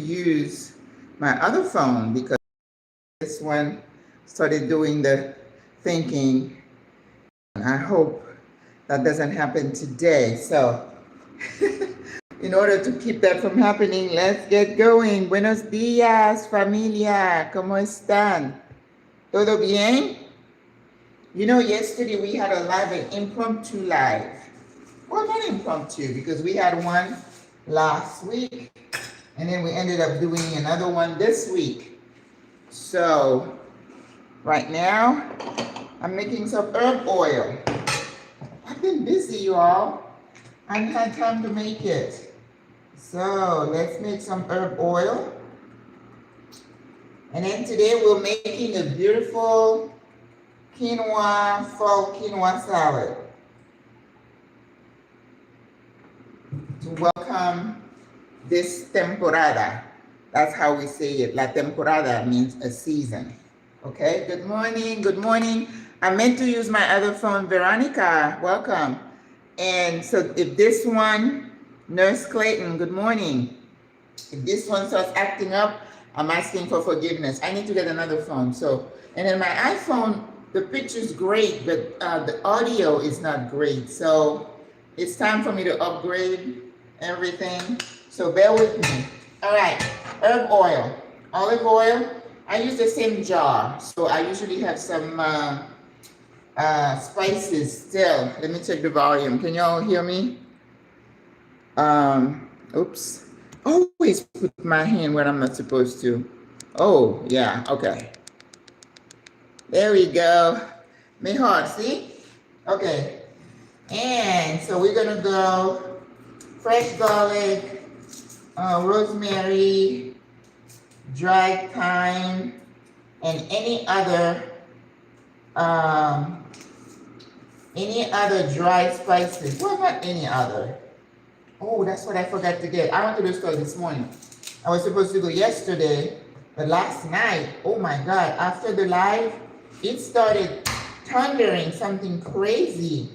use my other phone because this one started doing the thinking. I hope that doesn't happen today. So in order to keep that from happening, let's get going. Buenos días, familia. ¿Cómo están? ¿Todo bien? You know, yesterday we had a live, an impromptu live. Well, not impromptu, because we had one last week, and then we ended up doing another one this week. So, right now, I'm making some herb oil. I've been busy, you all. I haven't had time to make it. So, let's make some herb oil. And then today we're making a beautiful quinoa, fall quinoa salad. To welcome this temporada. That's how we say it. La temporada means a season. Okay, good morning, good morning. I meant to use my other phone, Veronica, welcome. And so if this one, Nurse Clayton, good morning. If this one starts acting up, I'm asking for forgiveness. I need to get another phone. So, and then my iPhone, the picture's great, but the audio is not great. So it's time for me to upgrade everything. So bear with me. All right, herb oil, olive oil. I use the same jar. So I usually have some spices still. Let me check the volume. Can y'all hear me? Oops. Always put my hand where I'm not supposed to. Oh, yeah, okay. There we go. Mejor, see? Okay. And so we're gonna go fresh garlic, rosemary, dried thyme, and any other dry spices. Well, not any other. Oh, that's what I forgot to get. I went to the store this morning. I was supposed to go yesterday, but last night, oh my God, after the live, it started thundering something crazy.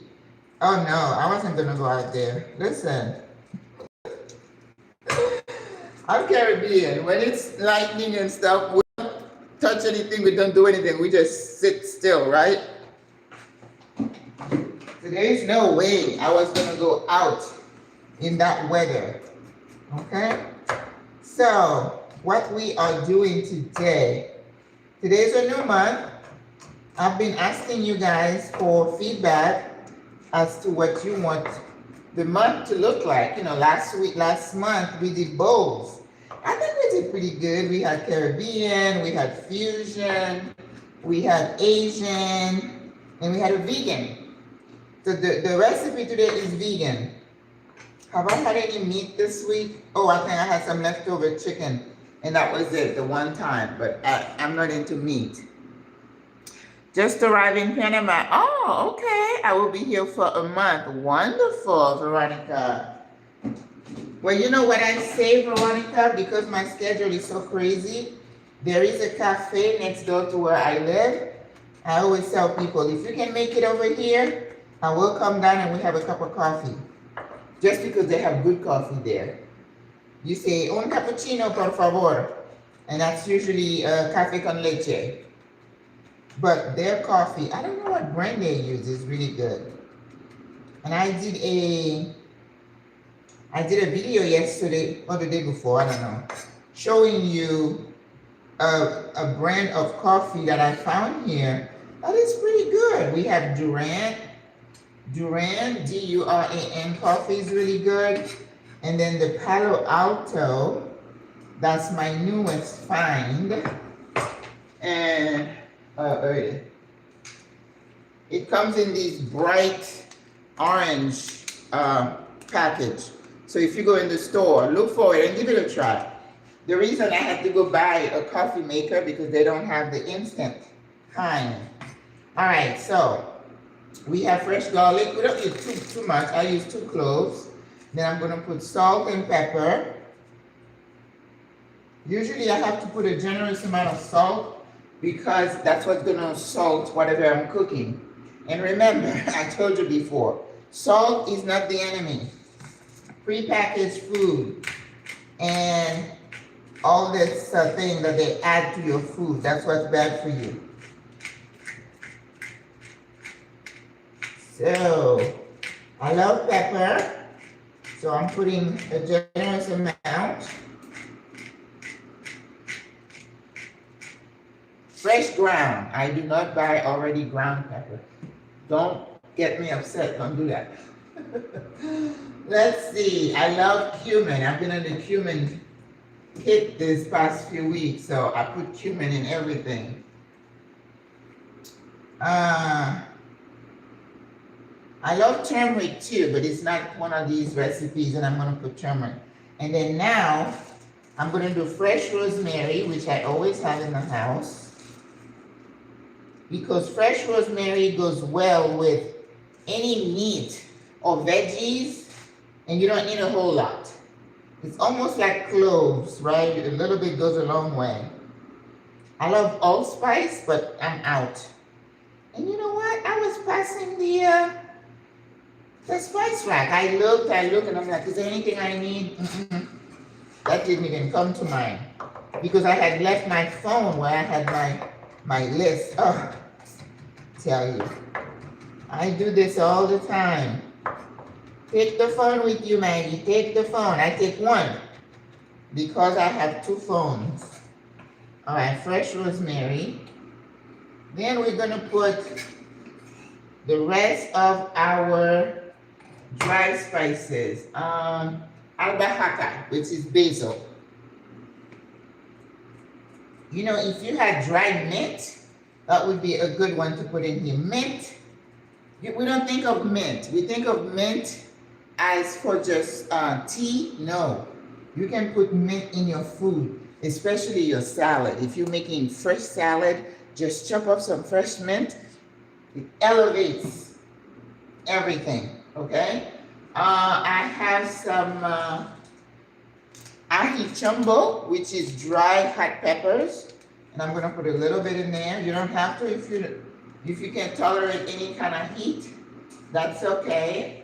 Oh no, I wasn't gonna go out there. Listen, I'm Caribbean. When it's lightning and stuff, we don't touch anything, we don't do anything. We just sit still, right? So there's no way I was gonna go out in that weather, okay? So what we are doing today's a new month. I've been asking you guys for feedback as to what you want the month to look like. You know, last month we did bowls. I think we did pretty good. We had Caribbean, we had fusion, we had Asian, and we had a vegan. So the recipe today is vegan. Have I had any meat this week? Oh, I think I had some leftover chicken, and that was it, the one time, but I'm not into meat. Just arrived in Panama. Oh, okay. I will be here for a month. Wonderful, Veronica. Well, you know what I say, Veronica, because my schedule is so crazy, there is a cafe next door to where I live. I always tell people, if you can make it over here, I will come down and we have a cup of coffee. Just because they have good coffee there. You say, un cappuccino, por favor. And that's usually café con leche. But their coffee, I don't know what brand they use, is really good. And I did a video yesterday, or the day before, I don't know, showing you a brand of coffee that I found here that is pretty good. We have Duran, D-U-R-A-N coffee is really good. And then the Palo Alto, that's my newest find. And it comes in these bright orange package. So if you go in the store, look for it and give it a try. The reason I had to go buy a coffee maker because they don't have the instant kind. All right, so we have fresh garlic. We don't use too much. I use 2 cloves. Then I'm gonna put salt and pepper. Usually I have to put a generous amount of salt because that's what's gonna salt whatever I'm cooking. And remember, I told you before, salt is not the enemy. Prepackaged food and all this thing that they add to your food. That's what's bad for you. So, I love pepper, so I'm putting a generous amount. Fresh ground. I do not buy already ground pepper. Don't get me upset, don't do that. Let's see, I love cumin. I've been on the cumin kick this past few weeks, so I put cumin in everything. I love turmeric too, but it's not one of these recipes and I'm gonna put turmeric. And then now, I'm gonna do fresh rosemary, which I always have in the house. Because fresh rosemary goes well with any meat or veggies, and you don't need a whole lot. It's almost like cloves, right? A little bit goes a long way. I love allspice, but I'm out. And you know what? I was passing the spice rack. I looked, and I'm like, is there anything I need? That didn't even come to mind. Because I had left my phone where I had my list. Oh, tell you. I do this all the time. Take the phone with you, Maggie. Take the phone. I take one because I have two phones. All right, fresh rosemary. Then we're gonna put the rest of our dry spices. Albahaca, which is basil. You know, if you had dry mint, that would be a good one to put in here. Mint, we don't think of mint. We think of mint as for just tea. No, you can put mint in your food, especially your salad. If you're making fresh salad, just chop up some fresh mint. It elevates everything, okay? I have some ají chumbo, which is dried hot peppers. And I'm gonna put a little bit in there. You don't have to if you can tolerate any kind of heat, that's okay.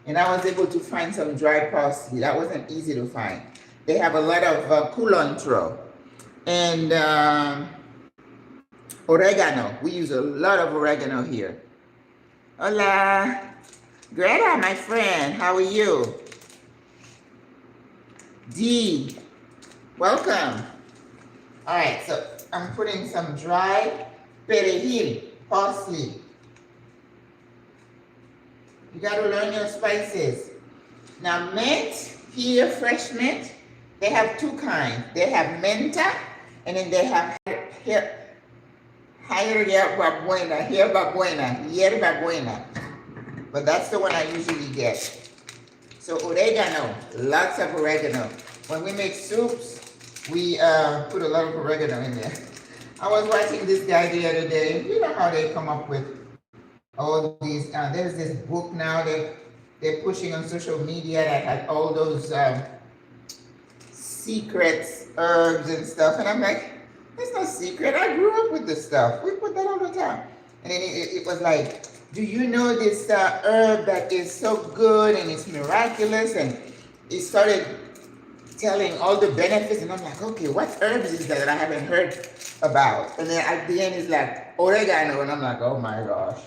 And I was able to find some dry parsley. That wasn't easy to find. They have a lot of culantro and oregano. We use a lot of oregano here. Hola, Greta, my friend, how are you? Dee, welcome. All right, so I'm putting some dried perejil, parsley. You gotta learn your spices. Now mint, here, fresh mint, they have two kinds. They have menta, and then they have hierba buena. But that's the one I usually get. So oregano, lots of oregano. When we make soups, we put a lot of oregano in there. I was watching this guy the other day. You know how they come up with all these, there's this book now that they're pushing on social media that had all those secrets, herbs and stuff. And I'm like, it's no secret. I grew up with this stuff. We put that all the time. And then it was like, do you know this herb that is so good and it's miraculous? And it started telling all the benefits, and I'm like, okay, what herbs is that I haven't heard about? And then at the end, it's like oregano, and I'm like, oh my gosh.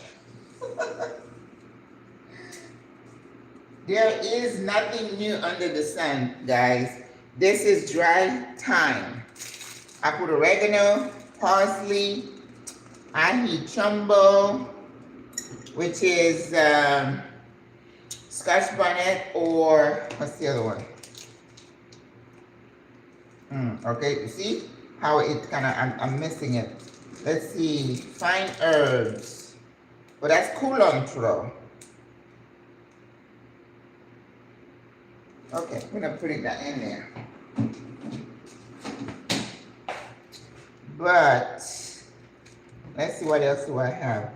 There is nothing new under the sun, guys. This is dry thyme. I put oregano, parsley, ají chumbo, which is Scotch bonnet, or what's the other one? Okay, you see how it kind of, I'm missing it. Let's see, fine herbs. But that's culantro. Okay, we're gonna put that in there. But let's see, what else do I have?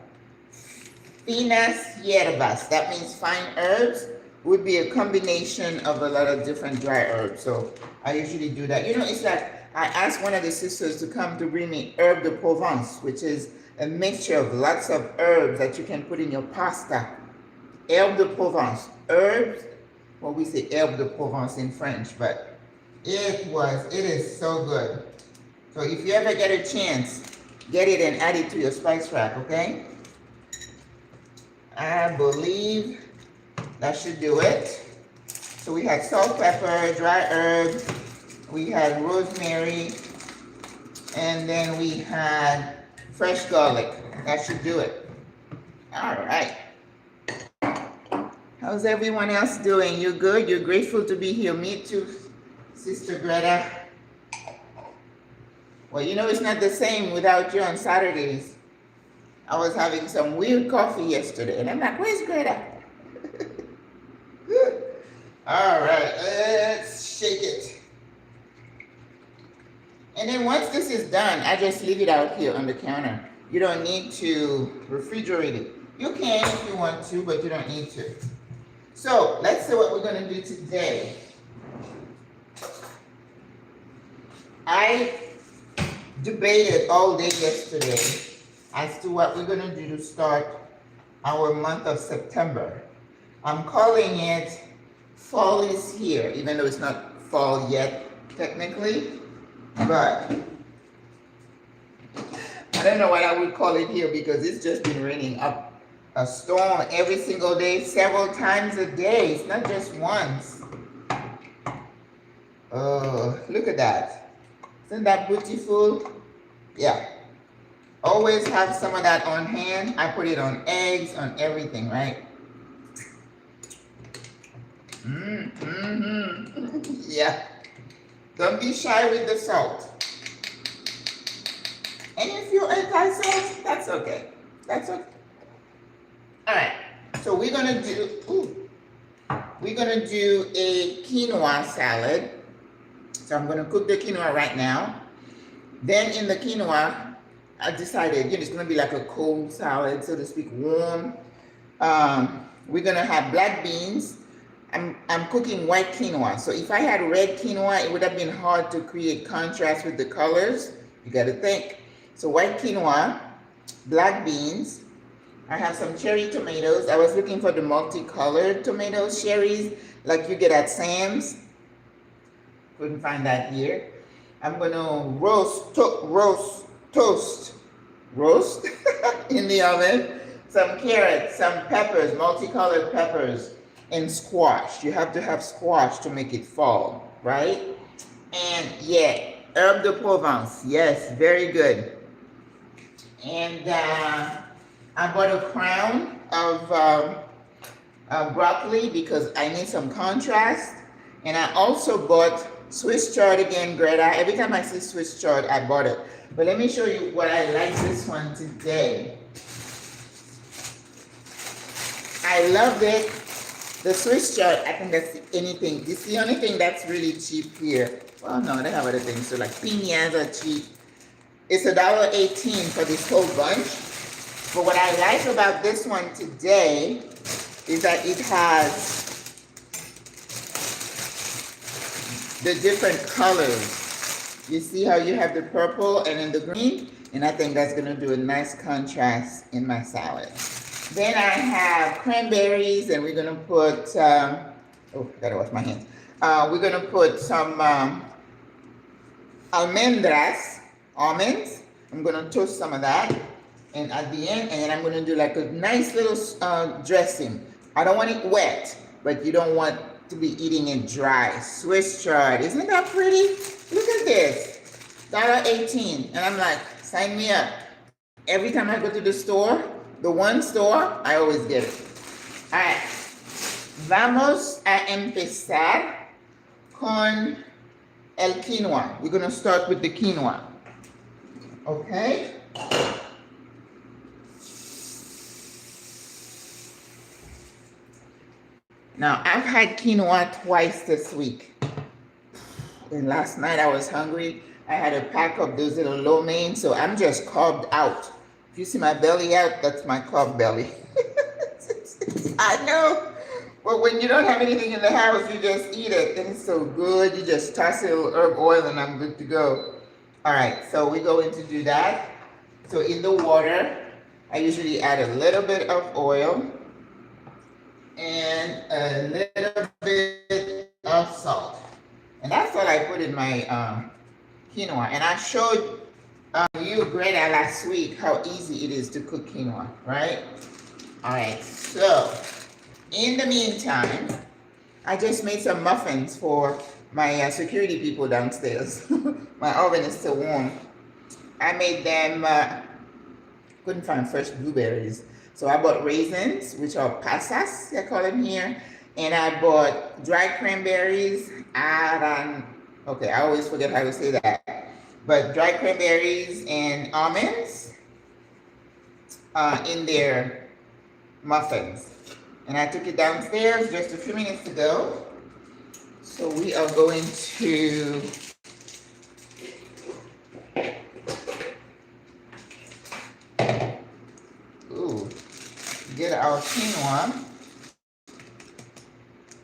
Finas hierbas, that means fine herbs, would be a combination of a lot of different dry herbs. So I usually do that. You know, it's like I asked one of the sisters to come to bring me herbe de Provence, which is a mixture of lots of herbs that you can put in your pasta. Herbe de Provence, herbs, well, we say herbe de Provence in French, but It is so good. So if you ever get a chance, get it and add it to your spice rack, okay? I believe that should do it. So we had salt, pepper, dry herb, we had rosemary, and then we had fresh garlic. That should do it. All right. How's everyone else doing? You good? You're grateful to be here? Me too, Sister Greta. Well, you know it's not the same without you on Saturdays. I was having some weird coffee yesterday, and I'm like, where's Greta? All right, let's shake it. And then once this is done, I just leave it out here on the counter. You don't need to refrigerate it. You can if you want to, but you don't need to. So let's see what we're gonna do today. I debated all day yesterday as to what we're gonna do to start our month of September. I'm calling it Fall is Here, even though it's not fall yet technically, but I don't know what I would call it here because it's just been raining up a storm every single day, several times a day. It's not just once. Oh, look at that. Isn't that beautiful? Yeah. Always have some of that on hand. I put it on eggs, on everything, right? Yeah. Don't be shy with the salt. And if you're anti-salt, that's okay. That's okay. All right. So we're gonna do a quinoa salad. So I'm gonna cook the quinoa right now. Then in the quinoa, I decided, it's gonna be like a cold salad, so to speak, warm. We're gonna have black beans. I'm cooking white quinoa. So if I had red quinoa, it would have been hard to create contrast with the colors. You gotta think. So white quinoa, black beans. I have some cherry tomatoes. I was looking for the multicolored tomatoes, cherries, like you get at Sam's. Couldn't find that here. I'm gonna roast in the oven. Some carrots, some peppers, multicolored peppers, and squash. You have to have squash to make it fall, right? And yeah, herb de Provence. Yes, very good. And I bought a crown of broccoli because I need some contrast. And I also bought Swiss chard again, Greta. Every time I see Swiss chard, I bought it. But let me show you what I like this one today. I loved it. The Swiss chard, I think that's anything. It's the only thing that's really cheap here. Well, no, they have other things. So like piñas are cheap. It's $1.18 for this whole bunch. But what I like about this one today is that it has the different colors. You see how you have the purple and then the green? And I think that's gonna do a nice contrast in my salad. Then I have cranberries and we're gonna put, oh, gotta wash my hands. We're gonna put some almendras, almonds. I'm gonna toast some of that. And at the end, and then I'm gonna do like a nice little dressing. I don't want it wet, but you don't want to be eating it dry. Swiss chard, isn't that pretty? Look at this, $1.18. And I'm like, sign me up. Every time I go to the store, the one store, I always get it. All right, vamos a empezar con el quinoa. We're gonna start with the quinoa, okay? Now, I've had quinoa twice this week. And last night I was hungry. I had a pack of those little lo mein, so I'm just carved out. If you see my belly out, that's my carb belly. I know. But when you don't have anything in the house, you just eat it. And it's so good. You just toss a little herb oil and I'm good to go. All right, so we're going to do that. So in the water, I usually add a little bit of oil and a little bit of salt. And that's all I put in my quinoa. And I showed you, Greta, last week how easy it is to cook quinoa, right? All right, so in the meantime, I just made some muffins for my security people downstairs. My oven is still warm. I made them, couldn't find fresh blueberries. So I bought raisins, which are pasas, they call them here. And I bought dried cranberries, okay, I always forget how to say that. But dried cranberries and almonds in their muffins. And I took it downstairs just a few minutes ago. So we are going to get our quinoa.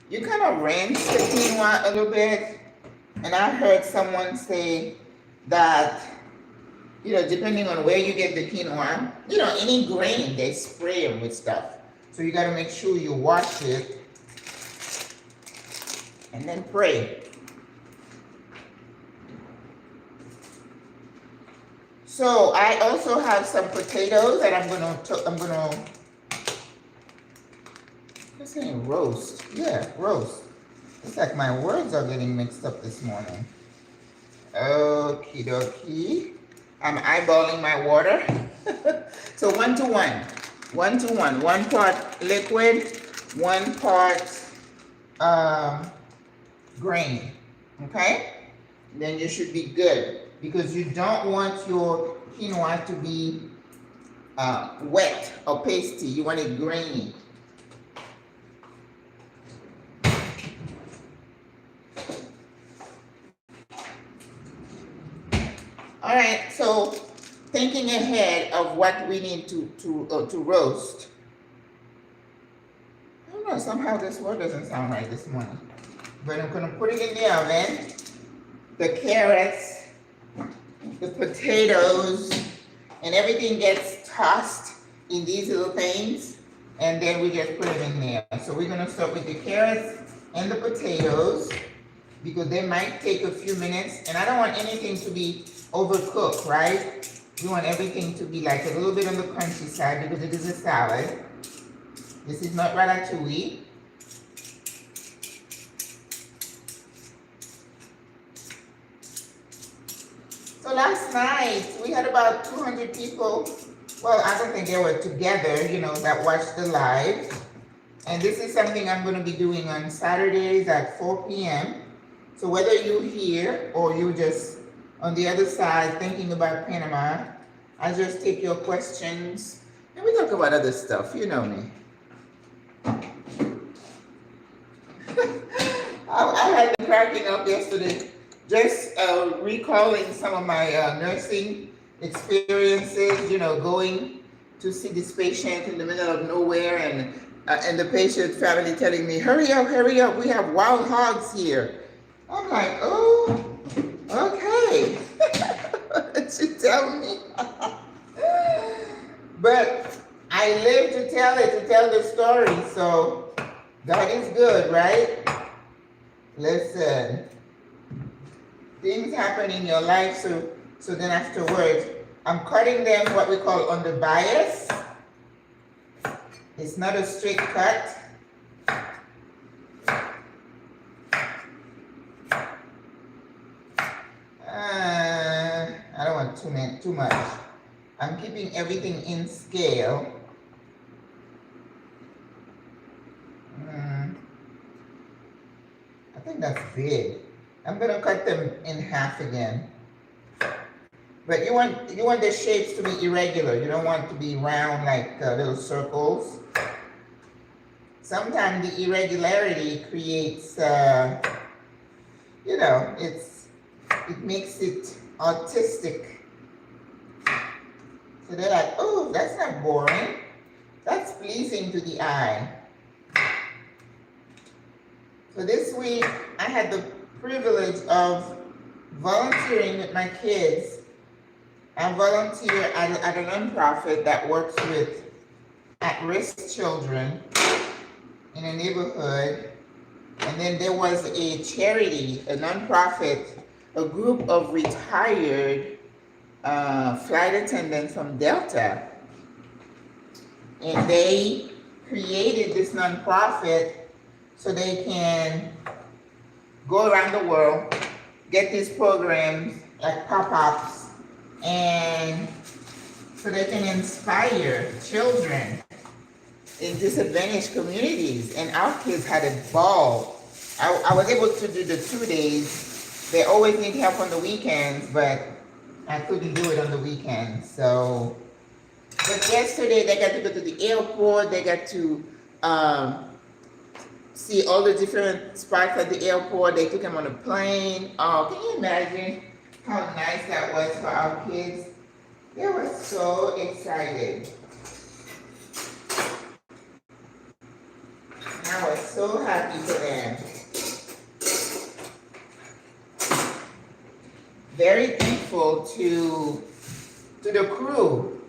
You kind of rinse the quinoa a little bit. And I heard someone say that, you know, depending on where you get the quinoa, you know, any grain, they spray them with stuff. So you got to make sure you wash it and then pray. So I also have some potatoes that I'm gonna what's saying roast? Yeah, roast. It's like my words are getting mixed up this morning. Okie dokie. I'm eyeballing my water. So 1 to 1. 1 to 1. 1 part liquid, 1 part grain. Okay? Then you should be good, because you don't want your quinoa to be wet or pasty. You want it grainy. All right, so thinking ahead of what we need to roast. I don't know, somehow this word doesn't sound right this morning. But I'm gonna put it in the oven. The carrots, the potatoes, and everything gets tossed in these little things, and then we just put it in there. So we're gonna start with the carrots and the potatoes, because they might take a few minutes, and I don't want anything to be overcooked, right? We want everything to be like a little bit on the crunchy side, because it is a salad. This is not ratatouille. So last night, we had about 200 people. Well, I don't think they were together, you know, that watched the live. And this is something I'm going to be doing on Saturdays at 4 p.m. So whether you're here or you just on the other side thinking about Panama, I just take your questions and we talk about other stuff. You know me. I had been cracking up yesterday, just recalling some of my nursing experiences, you know, going to see this patient in the middle of nowhere, and the patient family telling me, hurry up, we have wild hogs here. I'm like, oh, okay. She tell me. But I live to tell it, to tell the story, so God is good, right? Listen, things happen in your life, so then afterwards, I'm cutting them what we call under bias. It's not a straight cut. I don't want too much. I'm keeping everything in scale. I think that's big. I'm gonna cut them in half again. But you want the shapes to be irregular. You don't want it to be round like little circles. Sometimes the irregularity creates, you know, it makes it artistic. So they're like, oh, that's not boring. That's pleasing to the eye. So this week, I had the privilege of volunteering with my kids. I volunteer at a nonprofit that works with at-risk children in a neighborhood. And then there was a charity, a nonprofit, a group of retired flight attendants from Delta. And they created this nonprofit so they can go around the world, get these programs like pop-ups, and so they can inspire children in disadvantaged communities. And our kids had a ball. I was able to do the 2 days. They always need help on the weekends, but I couldn't do it on the weekends. So, but yesterday they got to go to the airport. They got to see all the different spots at the airport. They took them on a plane. Oh, can you imagine how nice that was for our kids? They were so excited. I was so happy for them. Very thankful to the crew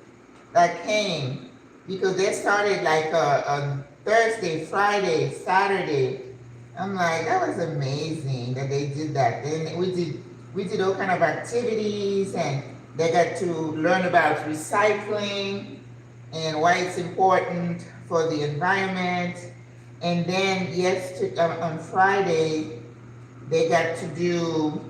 that came, because they started like on Thursday, Friday, Saturday. I'm like, that was amazing that they did that. Then we did all kind of activities, and they got to learn about recycling and why it's important for the environment. And then on Friday, they got to do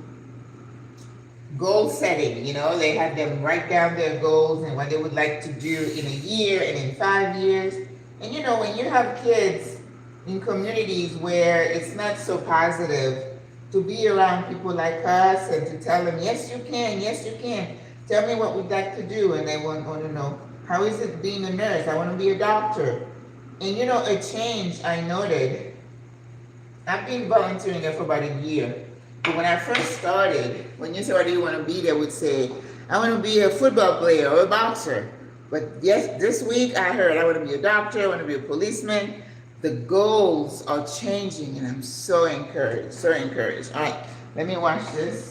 goal setting. You know, they had them write down their goals and what they would like to do in a year and in 5 years. And you know, when you have kids in communities where it's not so positive, to be around people like us and to tell them, yes, you can, tell me what we'd like to do. And they want to know, how is it being a nurse? I want to be a doctor. And you know, a change I noted, I've been volunteering there for about a year. But when I first started, when you say, what do you want to be, they would say, I want to be a football player or a boxer. But yes, this week I heard I want to be a doctor, I want to be a policeman. The goals are changing, and I'm so encouraged, so encouraged. All right, let me watch this.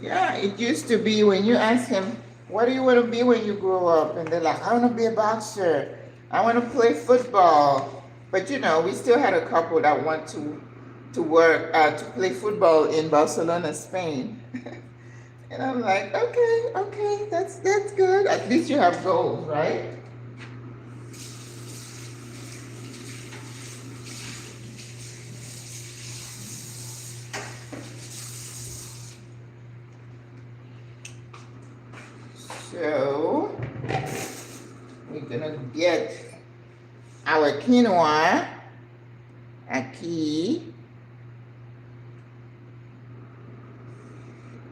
Yeah, it used to be when you ask him, what do you want to be when you grow up? And they're like, I want to be a boxer. I want to play football. But you know, we still had a couple that want to work, to play football in Barcelona, Spain. And I'm like, okay, that's good. At least you have goals, right? So we're gonna get our quinoa aquí.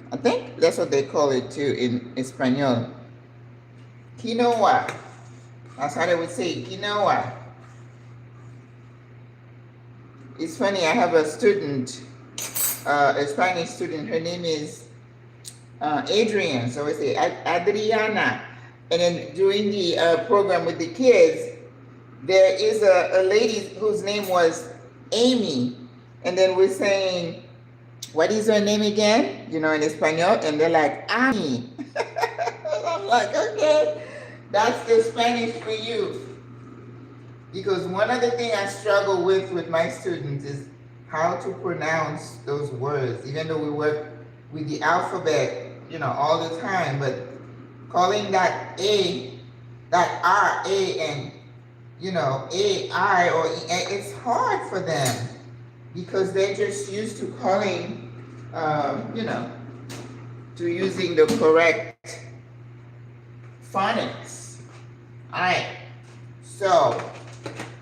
I think that's what they call it too in Espanol. Quinoa. That's how they would say quinoa. It's funny, I have a student, a Spanish student, her name is Adrian, so I say Adriana. And then during the program with the kids, there is a lady whose name was Amy. And then we're saying, what is her name again? You know, in Espanol, and they're like, Ami. I'm like, okay, that's the Spanish for you. Because one of the things I struggle with my students is how to pronounce those words, even though we work with the alphabet, you know, all the time, but calling that A, that R, A, and, you know, A, I, or E, it's hard for them because they're just used to calling, you know, to using the correct phonics. All right, so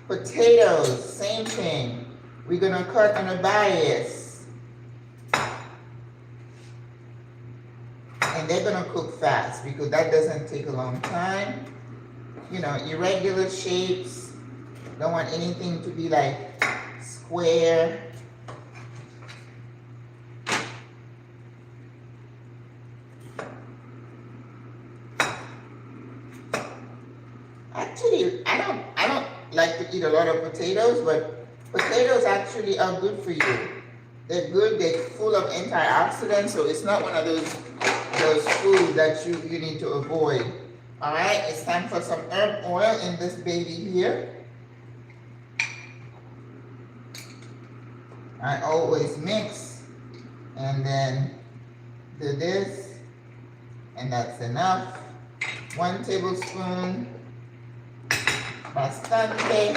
Potatoes, same thing. We're gonna cut on a bias. And they're gonna cook fast because that doesn't take a long time. You know, irregular shapes. Don't want anything to be like square. Actually, I don't like to eat a lot of potatoes, but potatoes actually are good for you. They're good, they're full of antioxidants, so it's not one of those foods that you need to avoid. Alright, it's time for some herb oil in this baby here. I always mix and then do this, and that's enough. 1 tablespoon, bastante.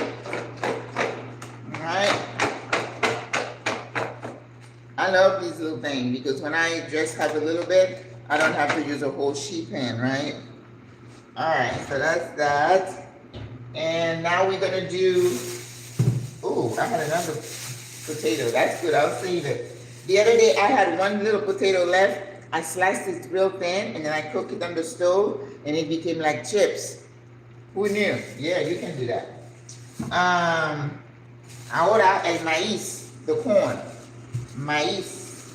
Alright. I love these little things because when I just have a little bit, I don't have to use a whole sheet pan, right? Alright, so that's that. And now we're gonna do, ooh, I had another potato. That's good, I'll save it. The other day I had 1 little potato left. I sliced it real thin and then I cooked it on the stove and it became like chips. Who knew? Yeah, you can do that. Ahora el maíz, the corn. Maíz.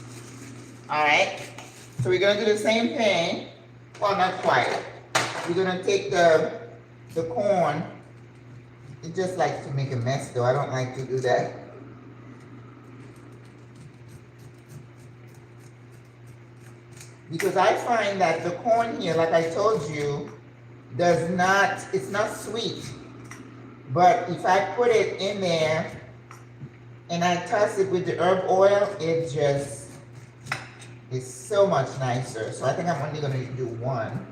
Alright. So we're gonna do the same thing. Well, not quite. We're gonna take the corn. It just likes to make a mess though. I don't like to do that. Because I find that the corn here, like I told you, it's not sweet. But if I put it in there and I toss it with the herb oil, it just is so much nicer. So I think I'm only gonna do 1.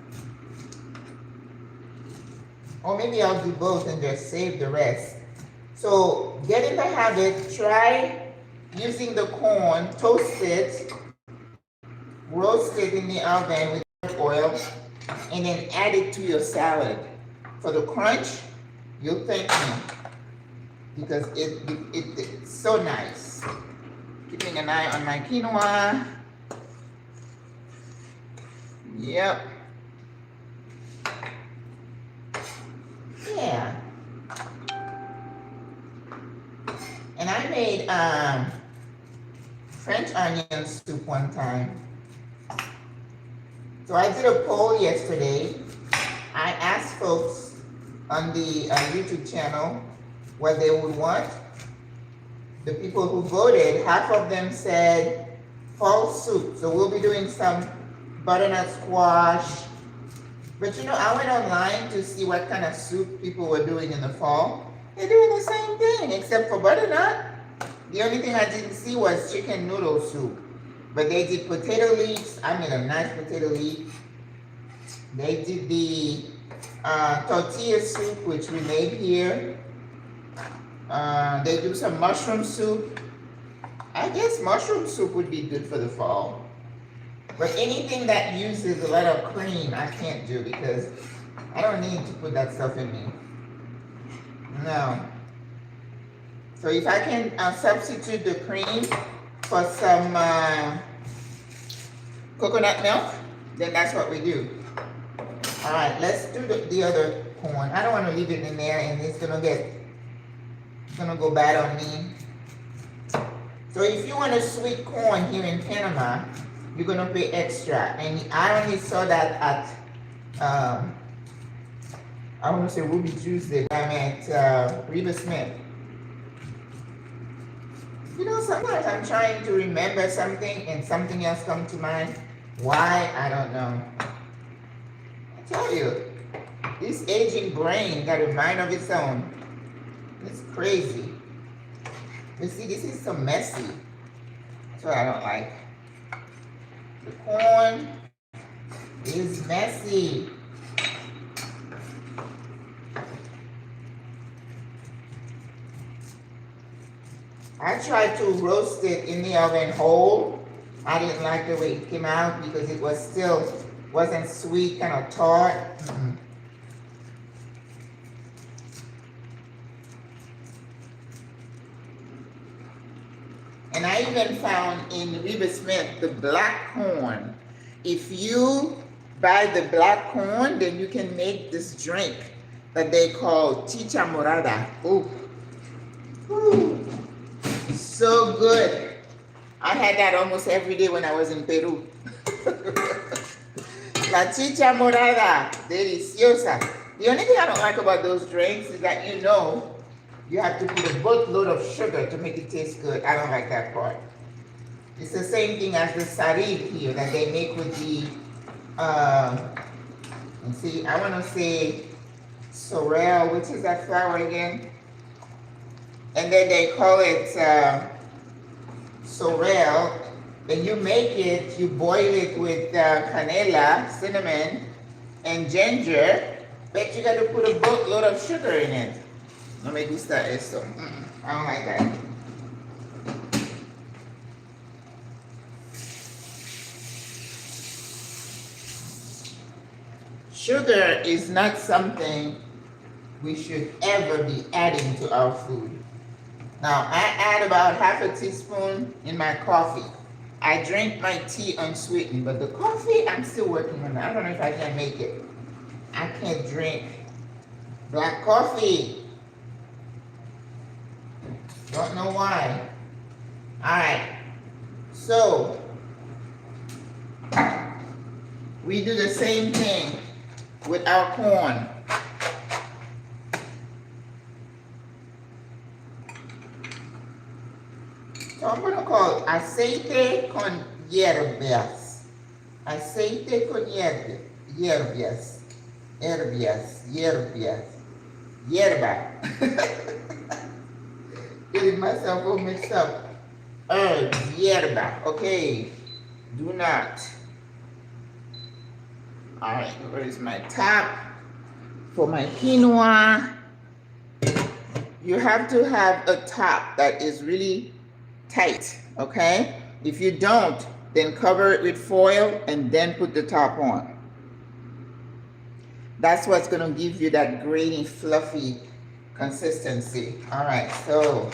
Or maybe I'll do both and just save the rest. So get in the habit, try using the corn, toast it, roast it in the oven with herb oil, and then add it to your salad. For the crunch, you'll thank me because it's so nice. Keeping an eye on my quinoa. Yep. Yeah. And I made French onion soup one time. So I did a poll yesterday. I asked folks on the YouTube channel what they would want. The people who voted, half of them said fall soup. So we'll be doing some butternut squash. But you know, I went online to see what kind of soup people were doing in the fall. They're doing the same thing except for butternut. The only thing I didn't see was chicken noodle soup. But they did potato leaves. I made a nice potato leaf. They did the tortilla soup, which we made here. They do some mushroom soup. I guess mushroom soup would be good for the fall. But anything that uses a lot of cream, I can't do because I don't need to put that stuff in me. No. So if I can substitute the cream for some coconut milk, then that's what we do. All right, let's do the other corn. I don't want to leave it in there and it's gonna go bad on me. So if you want a sweet corn here in Panama, you're gonna pay extra. And I only saw that at I want to say Ruby Tuesday. I'm at Reba Smith. You know, sometimes I'm trying to remember something and something else comes to mind. Why? I don't know. I tell you, this aging brain got a mind of its own. It's crazy. You see, this is so messy. That's what I don't like. The corn is messy. I tried to roast it in the oven whole. I didn't like the way it came out because it was still wasn't sweet, kind of tart. And I even found in Reba Smith the black corn. If you buy the black corn, then you can make this drink that they call chicha morada. Ooh. Ooh. So good. I had that almost every day when I was in Peru. La chicha morada, deliciosa. The only thing I don't like about those drinks is that you have to put a boatload of sugar to make it taste good. I don't like that part. It's the same thing as the sarid here that they make with the, and see, I want to say sorrel, which is that flour again? And then they call it sorrel. When you make it, you boil it with canela, cinnamon, and ginger, but you got to put a boatload of sugar in it. No me gusta esto. I don't like that. Sugar is not something we should ever be adding to our food. Now, I add about half a teaspoon in my coffee. I drink my tea unsweetened, but the coffee, I'm still working on that. I don't know if I can make it. I can't drink black coffee. Don't know why. All right. So, we do the same thing with our corn. So I'm going to call it aceite con hierbas. Aceite con hierbas. Hierba. Getting myself all mixed up. Herbs, hierba. Okay. Do not. All right, where is my top? For my quinoa, you have to have a top that is really tight, okay? If you don't, then cover it with foil and then put the top on. That's what's gonna give you that grainy, fluffy consistency. All right, so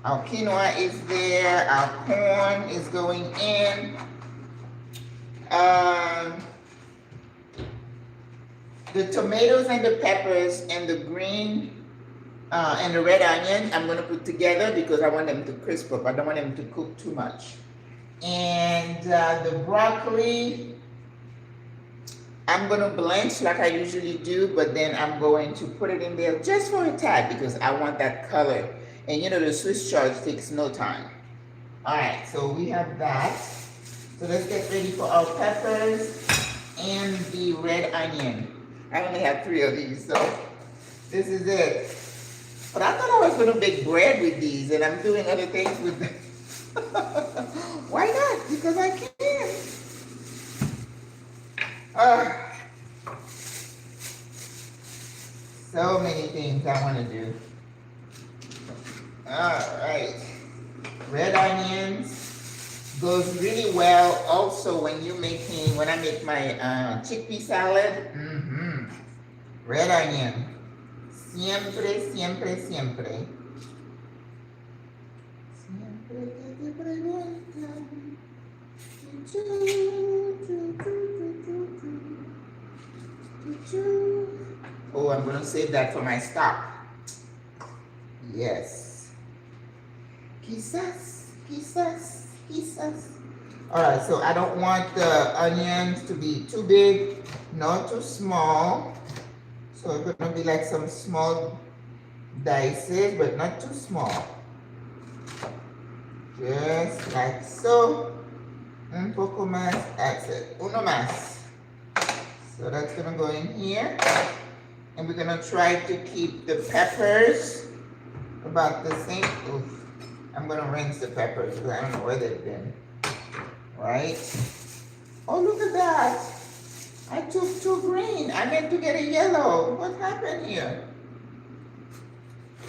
our quinoa is there, our corn is going in. The tomatoes and the peppers and the green and the red onion, I'm going to put together because I want them to crisp up. I don't want them to cook too much. And the broccoli, I'm going to blanch like I usually do, but then I'm going to put it in there just for a tad because I want that color. And the Swiss chard takes no time. All right, so we have that. So let's get ready for our peppers and the red onion. I only have 3 of these, so this is it. But I thought I was going to bake bread with these, and I'm doing other things with them. Why not? Because I can. So many things I want to do. All right. Red onions goes really well also when I make my chickpea salad. Red onion. Siempre, siempre, siempre. Siempre que te preguntan. Oh, I'm going to save that for my stop. Yes. Quizás. All right, so I don't want the onions to be too big, not too small. So it's going to be like some small dices, but not too small. Just like so. Un poco más, that's it. Uno más. So that's going to go in here. And we're going to try to keep the peppers about the same. Oof. I'm going to rinse the peppers because I don't know where they've been. Right? Oh, look at that. I took 2 green. I meant to get a yellow. What happened here?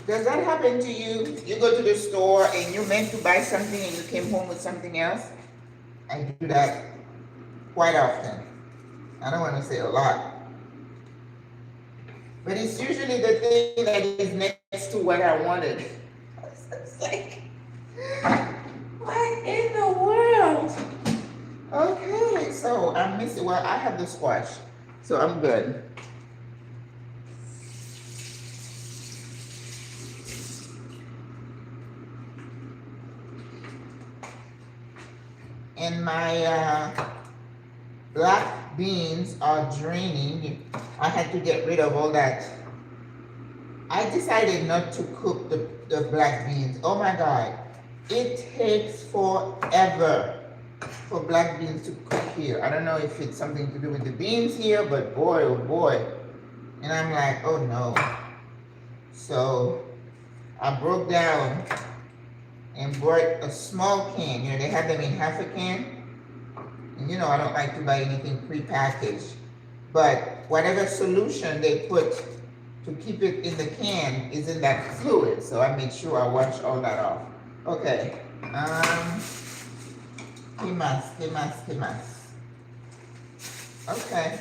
Does that happen to you? You go to the store and you meant to buy something and you came home with something else? I do that quite often. I don't want to say a lot. But it's usually the thing that is next to what I wanted. It's like, What in the world? Okay, so I'm missing, well, I have the squash, so I'm good. And my black beans are draining. I had to get rid of all that. I decided not to cook the black beans. Oh my God. It takes forever for black beans to cook here. I don't know if it's something to do with the beans here, but boy, oh boy. And I'm like, oh no. So I broke down and bought a small can. You know, they have them in half a can. And you know, I don't like to buy anything prepackaged. But whatever solution they put to keep it in the can is in that fluid. So I made sure I wash all that off. Okay. ¿Qué más? ¿Qué más? ¿Qué más? Okay.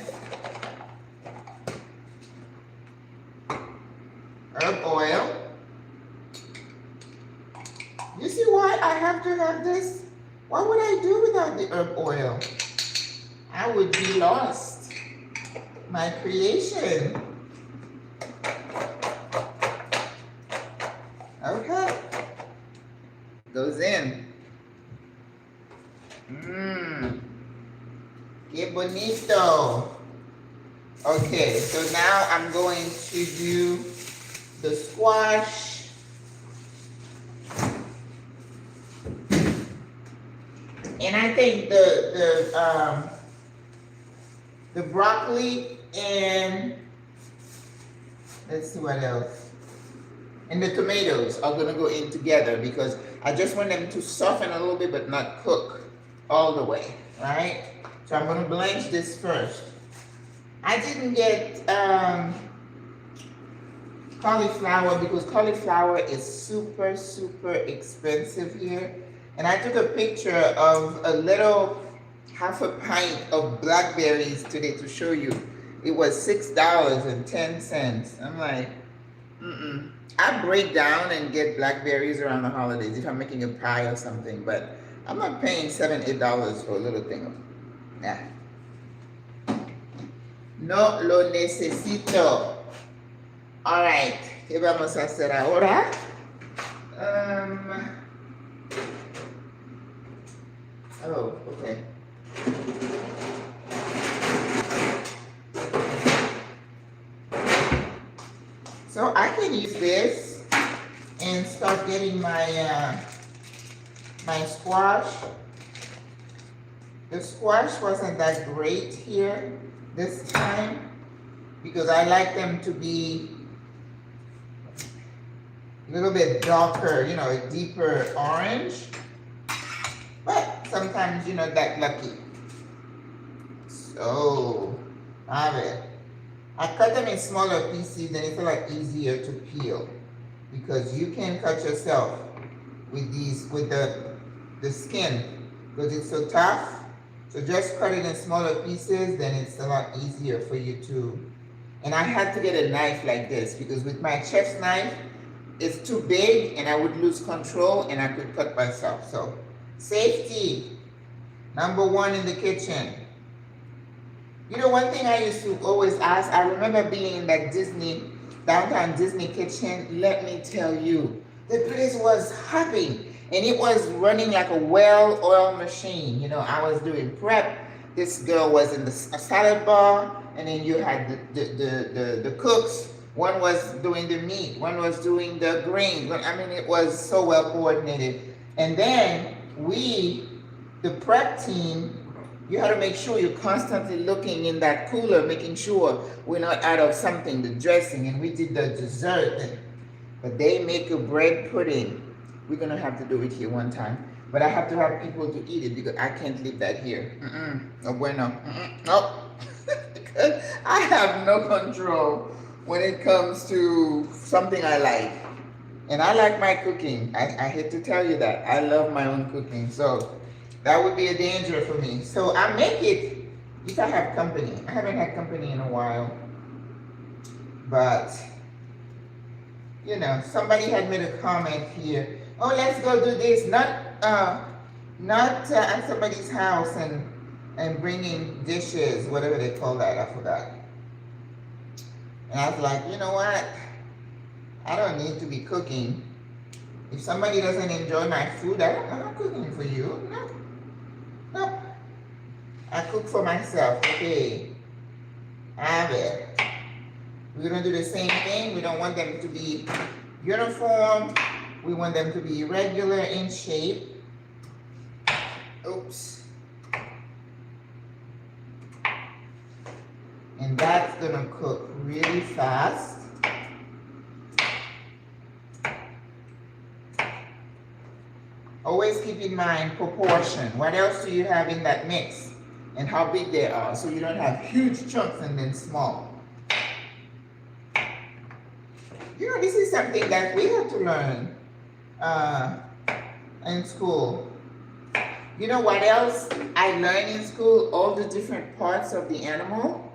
Herb oil. You see why I have to have this? What would I do without the herb oil? I would be lost. My creation. Okay. Goes in. Mmm. Que bonito. Okay, so now I'm going to do the squash. And I think the broccoli and let's see what else. And the tomatoes are gonna go in together because I just want them to soften a little bit but not cook all the way, right? So I'm gonna blanch this first. I didn't get cauliflower because cauliflower is super, super expensive here. And I took a picture of a little half a pint of blackberries today to show you. It was $6.10. I'm like, I break down and get blackberries around the holidays if I'm making a pie or something, but I'm not paying $7, $8 for a little thing. Nah. No lo necesito. All right, ¿qué vamos a hacer ahora? Oh, okay. So I can use this and start getting my my squash. The squash wasn't that great here this time because I like them to be a little bit darker, you know, a deeper orange. But sometimes you're not that lucky. So, a ver. I cut them in smaller pieces and it's a lot easier to peel because you can cut yourself with these, with the skin because it's so tough. So just cut it in smaller pieces, then it's a lot easier for you to. And I had to get a knife like this because with my chef's knife, it's too big and I would lose control and I could cut myself. So safety, number one in the kitchen. You know, one thing I used to always ask, I remember being in that downtown Disney kitchen, let me tell you, the place was hopping and it was running like a well-oiled machine. You know, I was doing prep, this girl was in a salad bar, and then you had the cooks. One was doing the meat, one was doing the grain. I mean, it was so well coordinated. And then the prep team, you had to make sure you're constantly looking in that cooler, making sure we're not out of something, the dressing, and we did the dessert. But they make a bread pudding. We're gonna have to do it here one time. But I have to have people to eat it because I can't leave that here. No bueno. Nope. Because I have no control when it comes to something I like. And I like my cooking. I hate to tell you that. I love my own cooking. So that would be a danger for me. So I make it if I have company. I haven't had company in a while. But, you know, somebody had made a comment here. Oh, let's go do this. not at somebody's house and bringing dishes, whatever they call that, I forgot. And I was like, you know what? I don't need to be cooking. If somebody doesn't enjoy my food, I'm not cooking for you. No. No. I cook for myself. Okay. Have it. We're going to do the same thing. We don't want them to be uniform. We want them to be regular in shape. Oops. And that's going to cook really fast. Always keep in mind proportion. What else do you have in that mix? And how big they are, so you don't have huge chunks and then small. You know, this is something that we have to learn in school. You know what else I learned in school? All the different parts of the animal.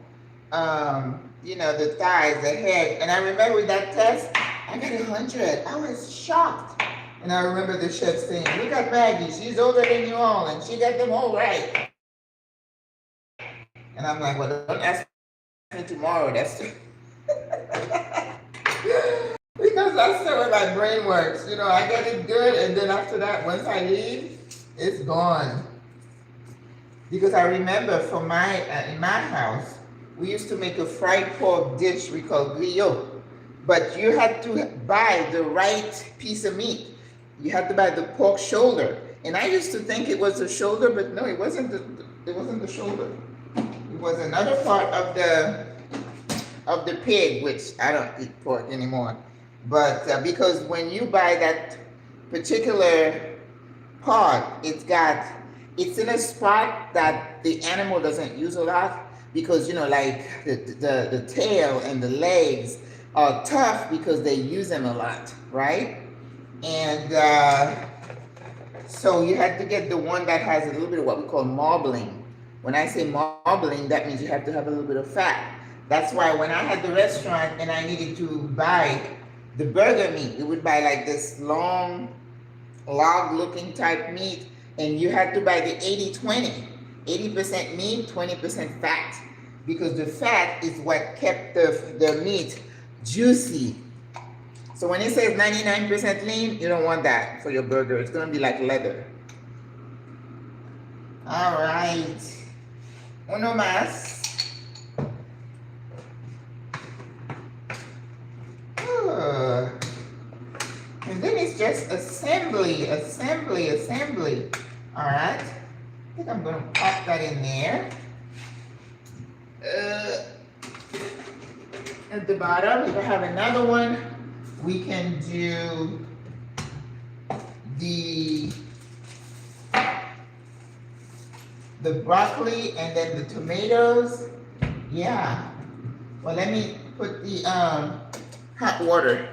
You know, the thighs, the head. And I remember with that test, I got 100. I was shocked. And I remember the chef saying, look at Maggie, she's older than you all, and she got them all right. And I'm like, well, don't ask me tomorrow. That's because that's the way my brain works. You know, I get it good, and then after that, once I leave, it's gone. Because I remember from in my house, we used to make a fried pork dish we call griot. But you had to buy the right piece of meat. You had to buy the pork shoulder. And I used to think it was the shoulder, but no, it wasn't the shoulder. It was another part of the pig, which I don't eat pork anymore. But because when you buy that particular part, it's in a spot that the animal doesn't use a lot, because, you know, like the tail and the legs are tough because they use them a lot, right? And so you have to get the one that has a little bit of what we call marbling. When I say marbling, that means you have to have a little bit of fat. That's why when I had the restaurant and I needed to buy the burger meat, we would buy like this long log-looking type meat, and you had to buy the 80-20. 80% meat, 20% fat, because the fat is what kept the meat juicy. So when it says 99% lean, you don't want that for your burger. It's going to be like leather. All right. Uno más. And then it's just assembly. All right. I think I'm going to pop that in there. At the bottom, if I have another one, we can do the broccoli and then the tomatoes. Yeah. Well, let me put the hot water.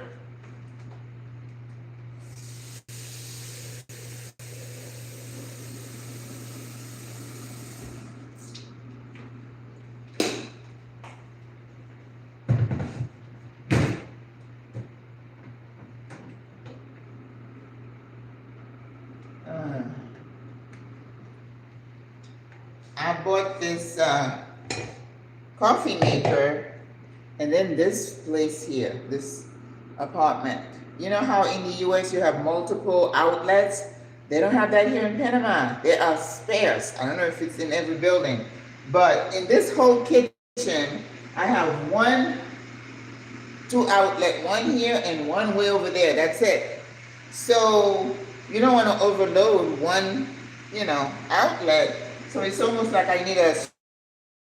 I bought this coffee maker, and then this place here, this apartment. You know how in the US you have multiple outlets? They don't have that here in Panama. There are spares. I don't know if it's in every building, but in this whole kitchen, I have two outlets, one here and one way over there. That's it. So you don't want to overload one, outlet. So it's almost like I need a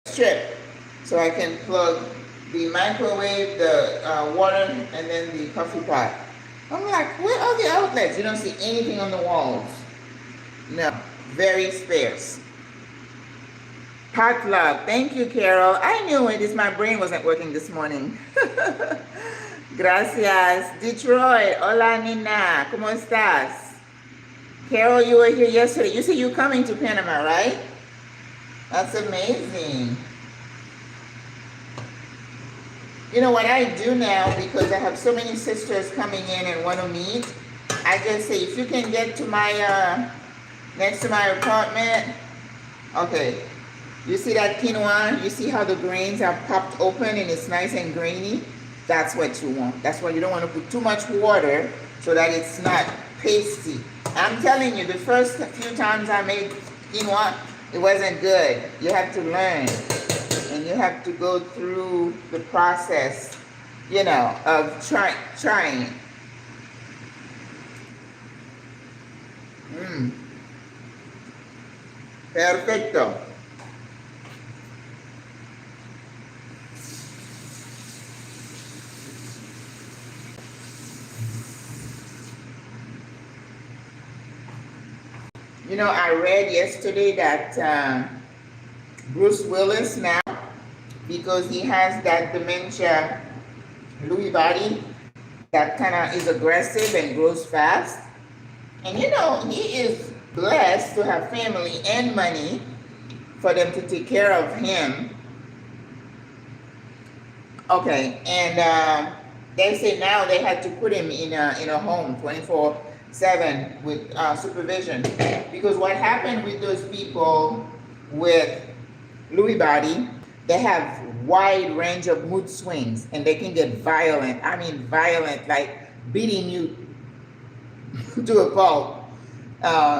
strip so I can plug the microwave, the water, and then the coffee pot. I'm like, where are the outlets? You don't see anything on the walls. No, very sparse. Potluck. Thank you, Carol. I knew it. My brain wasn't working this morning. Gracias. Detroit. Hola, Nina. ¿Cómo estás? Carol, you were here yesterday. You said you're coming to Panama, right? That's amazing. You know what I do now, because I have so many sisters coming in and want to meet, I just say, if you can get to my, next to my apartment, okay. You see that quinoa? You see how the grains are popped open and it's nice and grainy? That's what you want. That's why you don't want to put too much water so that it's not pasty. I'm telling you, the first few times I made quinoa, it wasn't good. You have to learn. And you have to go through the process, you know, of trying. Perfecto. You know, I read yesterday that Bruce Willis now, because he has that dementia Lewy body that kind of is aggressive and grows fast. And you know, he is blessed to have family and money for them to take care of him. Okay, and they say now they had to put him in a home 24/7 with supervision, because what happened with those people with Lewy body, they have wide range of mood swings and they can get violent. I mean violent, like beating you to a pulp.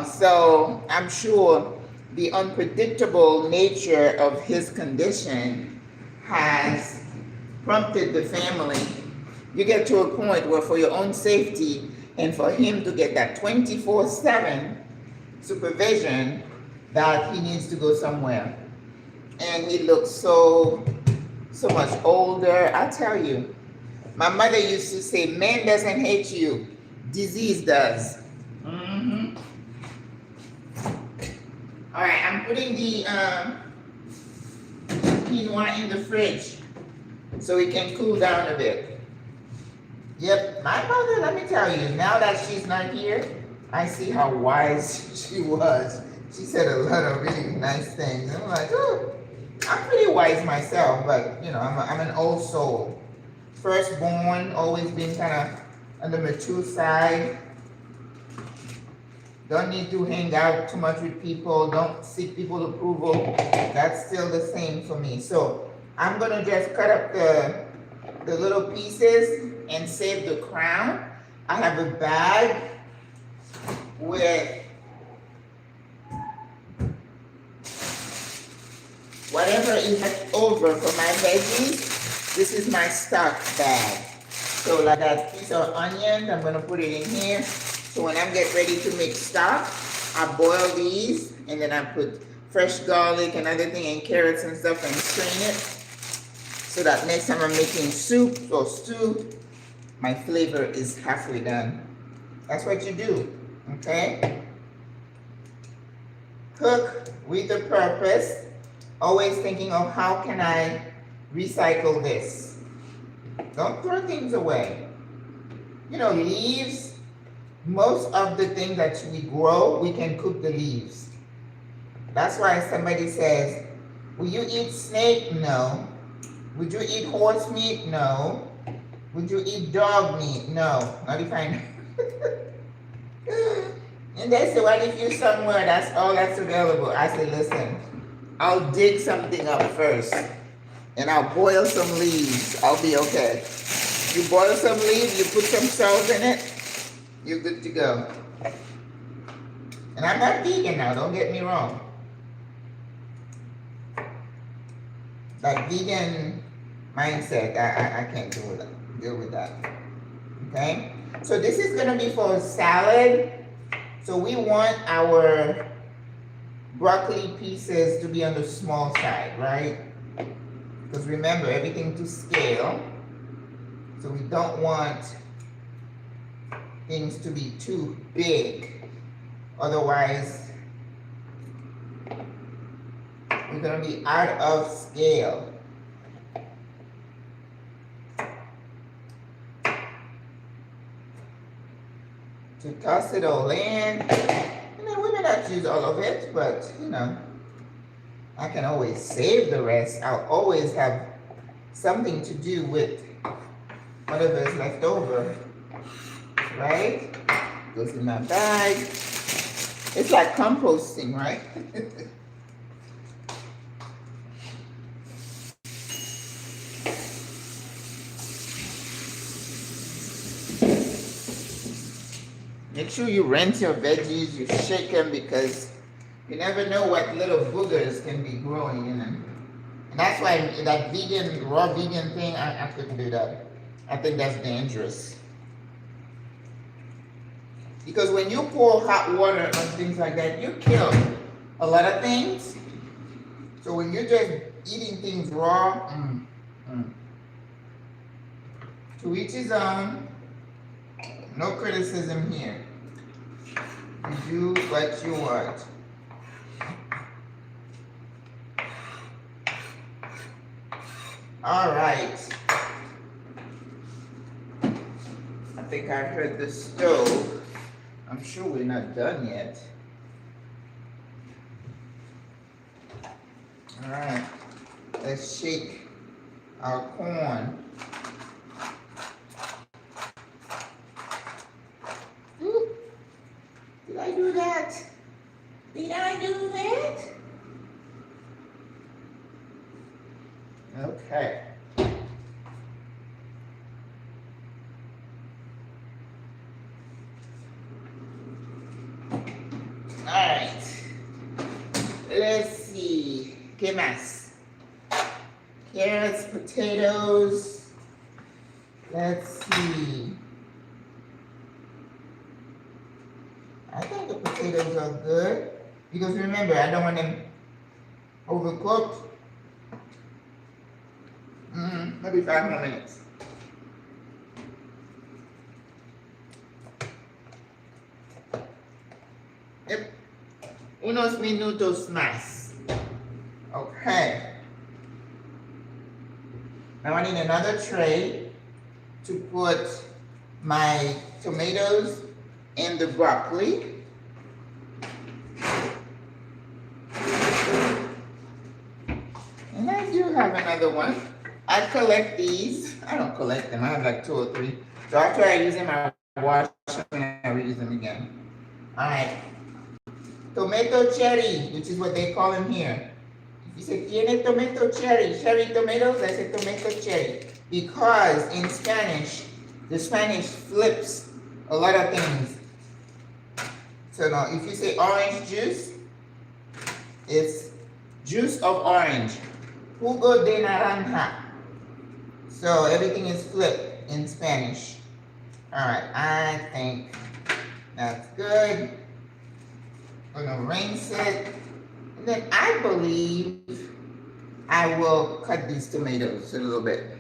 So I'm sure the unpredictable nature of his condition has prompted the family. You get to a point where for your own safety and for him to get that 24/7 supervision, that he needs to go somewhere. And he looks so much older. I tell you, my mother used to say, man doesn't hate you, disease does. All right, I'm putting the quinoa in the fridge so it can cool down a bit. Yep, my mother, let me tell you, now that she's not here, I see how wise she was. She said a lot of really nice things. I'm like, oh, I'm pretty wise myself, but you know, I'm an old soul. Firstborn, always been kind of on the mature side. Don't need to hang out too much with people. Don't seek people's approval. That's still the same for me. So I'm gonna just cut up the little pieces and save the crown. I have a bag with whatever is left over for my veggies. This is my stock bag. So like that piece of onion, I'm gonna put it in here. So when I'm getting ready to make stock, I boil these and then I put fresh garlic and other thing and carrots and stuff and strain it. So that next time I'm making soup or stew, my flavor is halfway done. That's what you do, okay? Cook with a purpose, always thinking of how can I recycle this. Don't throw things away. You know, leaves, most of the things that we grow, we can cook the leaves. That's why somebody says, will you eat snake? No. Would you eat horse meat? No. Would you eat dog meat? No. Not if I And they say, what if you're somewhere that's all that's available? I say, listen, I'll dig something up first and I'll boil some leaves. I'll be okay. You boil some leaves, you put some salt in it, you're good to go. And I'm not vegan now, don't get me wrong. That vegan mindset, I can't deal with that. Okay? So this is gonna be for salad. So we want our broccoli pieces to be on the small side, right? Because remember, everything to scale. So we don't want things to be too big. Otherwise, we're gonna be out of scale. To toss it all in. You know, we may not use all of it, but you know, I can always save the rest. I'll always have something to do with whatever is left over, right? Goes in my bag. It's like composting, right? Make sure you rinse your veggies, you shake them, because you never know what little boogers can be growing in them. And that's why that vegan, raw vegan thing, I couldn't do that. I think that's dangerous. Because when you pour hot water on things like that, you kill a lot of things. So when you're just eating things raw, to each his own, no criticism here. You do what you want. All right. I think I heard the stove. I'm sure we're not done yet. All right. Let's shake our corn. Ooh. Did I do that? Did I do that? Okay. All right. Let's see. ¿Qué más? Carrots, potatoes. Let's see. I think the potatoes are good. Because remember, I don't want them overcooked. Maybe 5 more minutes. Yep. Unos minutos más. Okay. Now I need another tray to put my tomatoes and the broccoli. And I do have another one. I collect these. I don't collect them. I have like 2 or 3. So after I use them, I wash them and I reuse them again. All right. Tomato cherry, which is what they call them here. If you say, tiene tomato cherry, cherry tomatoes, I say tomato cherry. Because in Spanish, the Spanish flips a lot of things. So now, if you say orange juice, it's juice of orange. Jugo de naranja. So everything is flipped in Spanish. All right, I think that's good. I'm gonna rinse it. And then I believe I will cut these tomatoes a little bit.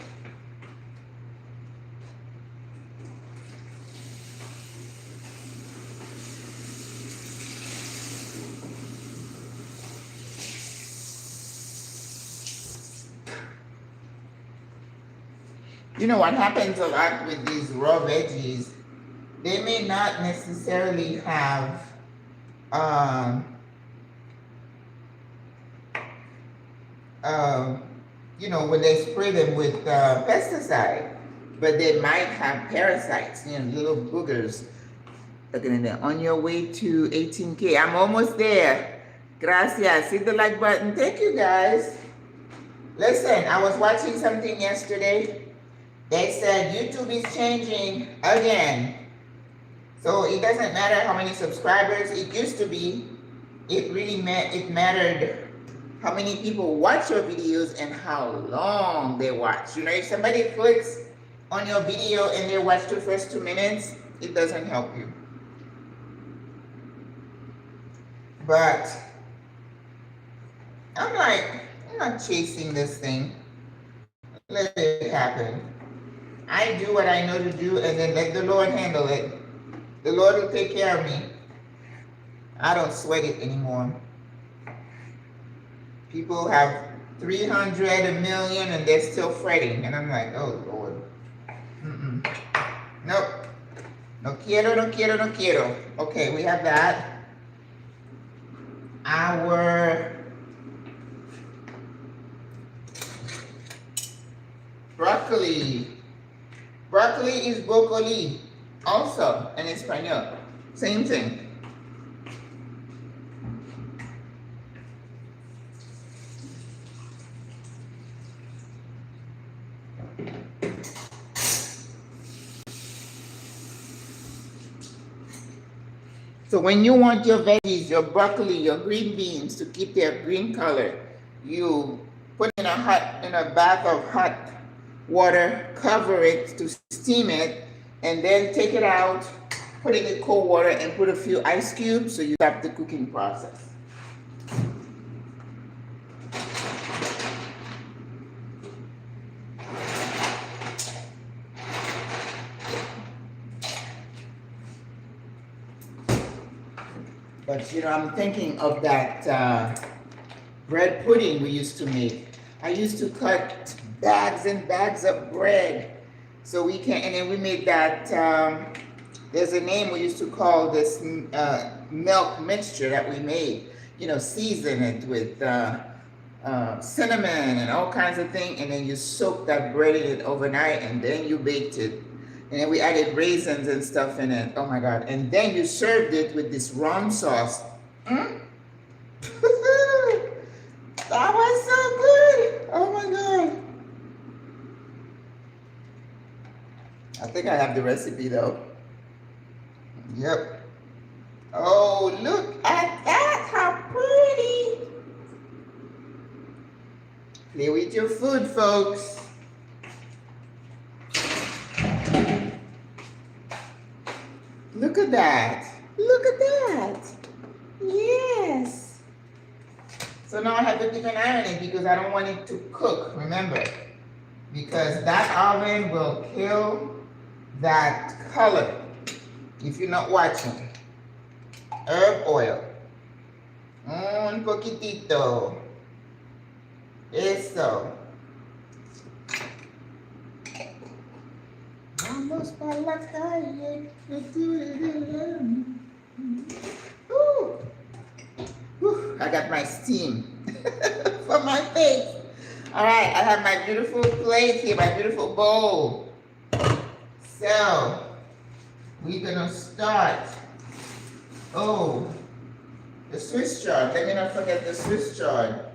You know what happens a lot with these raw veggies, they may not necessarily have you know, when they spray them with pesticide, but they might have parasites, you know, little boogers. Look at that. On your way to 18K. I'm almost there. Gracias. Hit the like button. Thank you, guys. Listen, I was watching something yesterday. They said YouTube is changing again. So it doesn't matter how many subscribers. It used to be, it really mattered how many people watch your videos and how long they watch. You know, if somebody clicks on your video and they watch the first 2 minutes, it doesn't help you. But I'm not chasing this thing. Let it happen. I do what I know to do and then let the Lord handle it. The Lord will take care of me. I don't sweat it anymore. People have 300, a million, and they're still fretting. And I'm like, oh, Lord. Nope. No quiero, no quiero, no quiero. Okay, we have that. Our broccoli. Broccoli is broccoli, also in Espanol. Same thing. So when you want your veggies, your broccoli, your green beans to keep their green color, you put in a bath of hot water, cover it to steam it, and then take it out, put it in cold water, and put a few ice cubes so you stop the cooking process. But you know, I'm thinking of that bread pudding we used to make. I used to cut bags and bags of bread so we can, and then we made that, there's a name we used to call this milk mixture that we made, you know, season it with cinnamon and all kinds of things, and then you soak that bread in it overnight, and then you baked it. And then we added raisins and stuff in it. Oh my God. And then you served it with this rum sauce. Mm? That was so good. Oh my God. I think I have the recipe though. Yep. Oh, look at that. How pretty. Play with your food, folks. Look at that. Look at that. Yes. So now I have to keep an eye on it because I don't want it to cook, remember. Because that oven will kill that color if you're not watching. Herb oil. Un poquitito. Eso. Vamos para la calle. I got my steam for my face. All right, I have my beautiful plate here, my beautiful bowl. So, we're gonna start. Oh, the Swiss chard. Let me not forget the Swiss chard.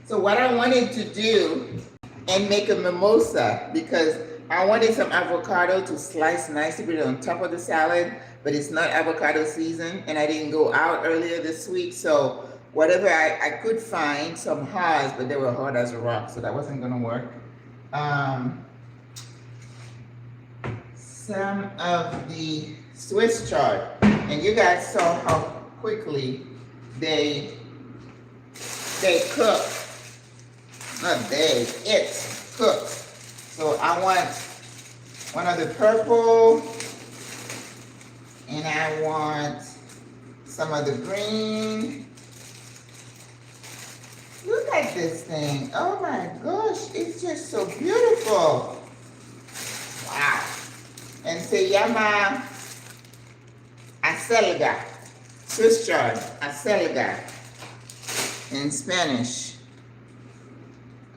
So what I wanted to do and make a mimosa, because I wanted some avocado to slice nicely, put it on top of the salad, but it's not avocado season, and I didn't go out earlier this week, so whatever I could find, some Haas, but they were hard as a rock, so that wasn't gonna work. Some of the Swiss chard, and you guys saw how quickly they cook. Not they, it's cooked. So I want one of the purple, and I want some of the green. Look at this thing. Oh my gosh, it's just so beautiful. Wow. And se llama acelga, Swiss chard, acelga in Spanish.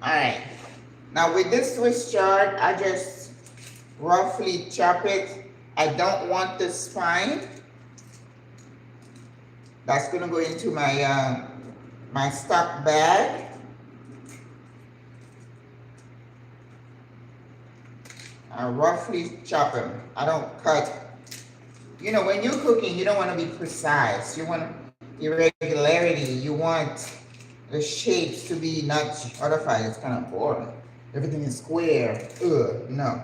All right, now with this Swiss chard, I just roughly chop it. I don't want the spine. That's gonna go into my my stock bag. I roughly chop them. I don't cut. You know, when you're cooking, you don't want to be precise. You want irregularity. You want the shapes to be not, otherwise it's kind of boring. Everything is square. Ugh, no.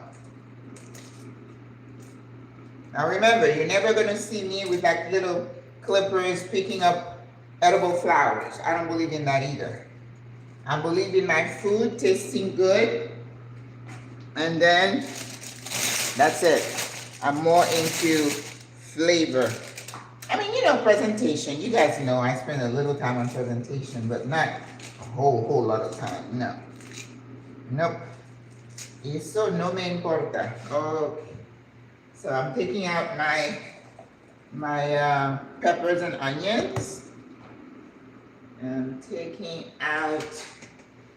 Now remember, you're never gonna see me with like little clippers picking up edible flowers. I don't believe in that either. I believe in my food tasting good, and then that's it. I'm more into flavor. I mean, you know, presentation. You guys know I spend a little time on presentation, but not a whole lot of time. No. Nope. Eso no me importa. Okay. So I'm taking out my peppers and onions. I'm taking out,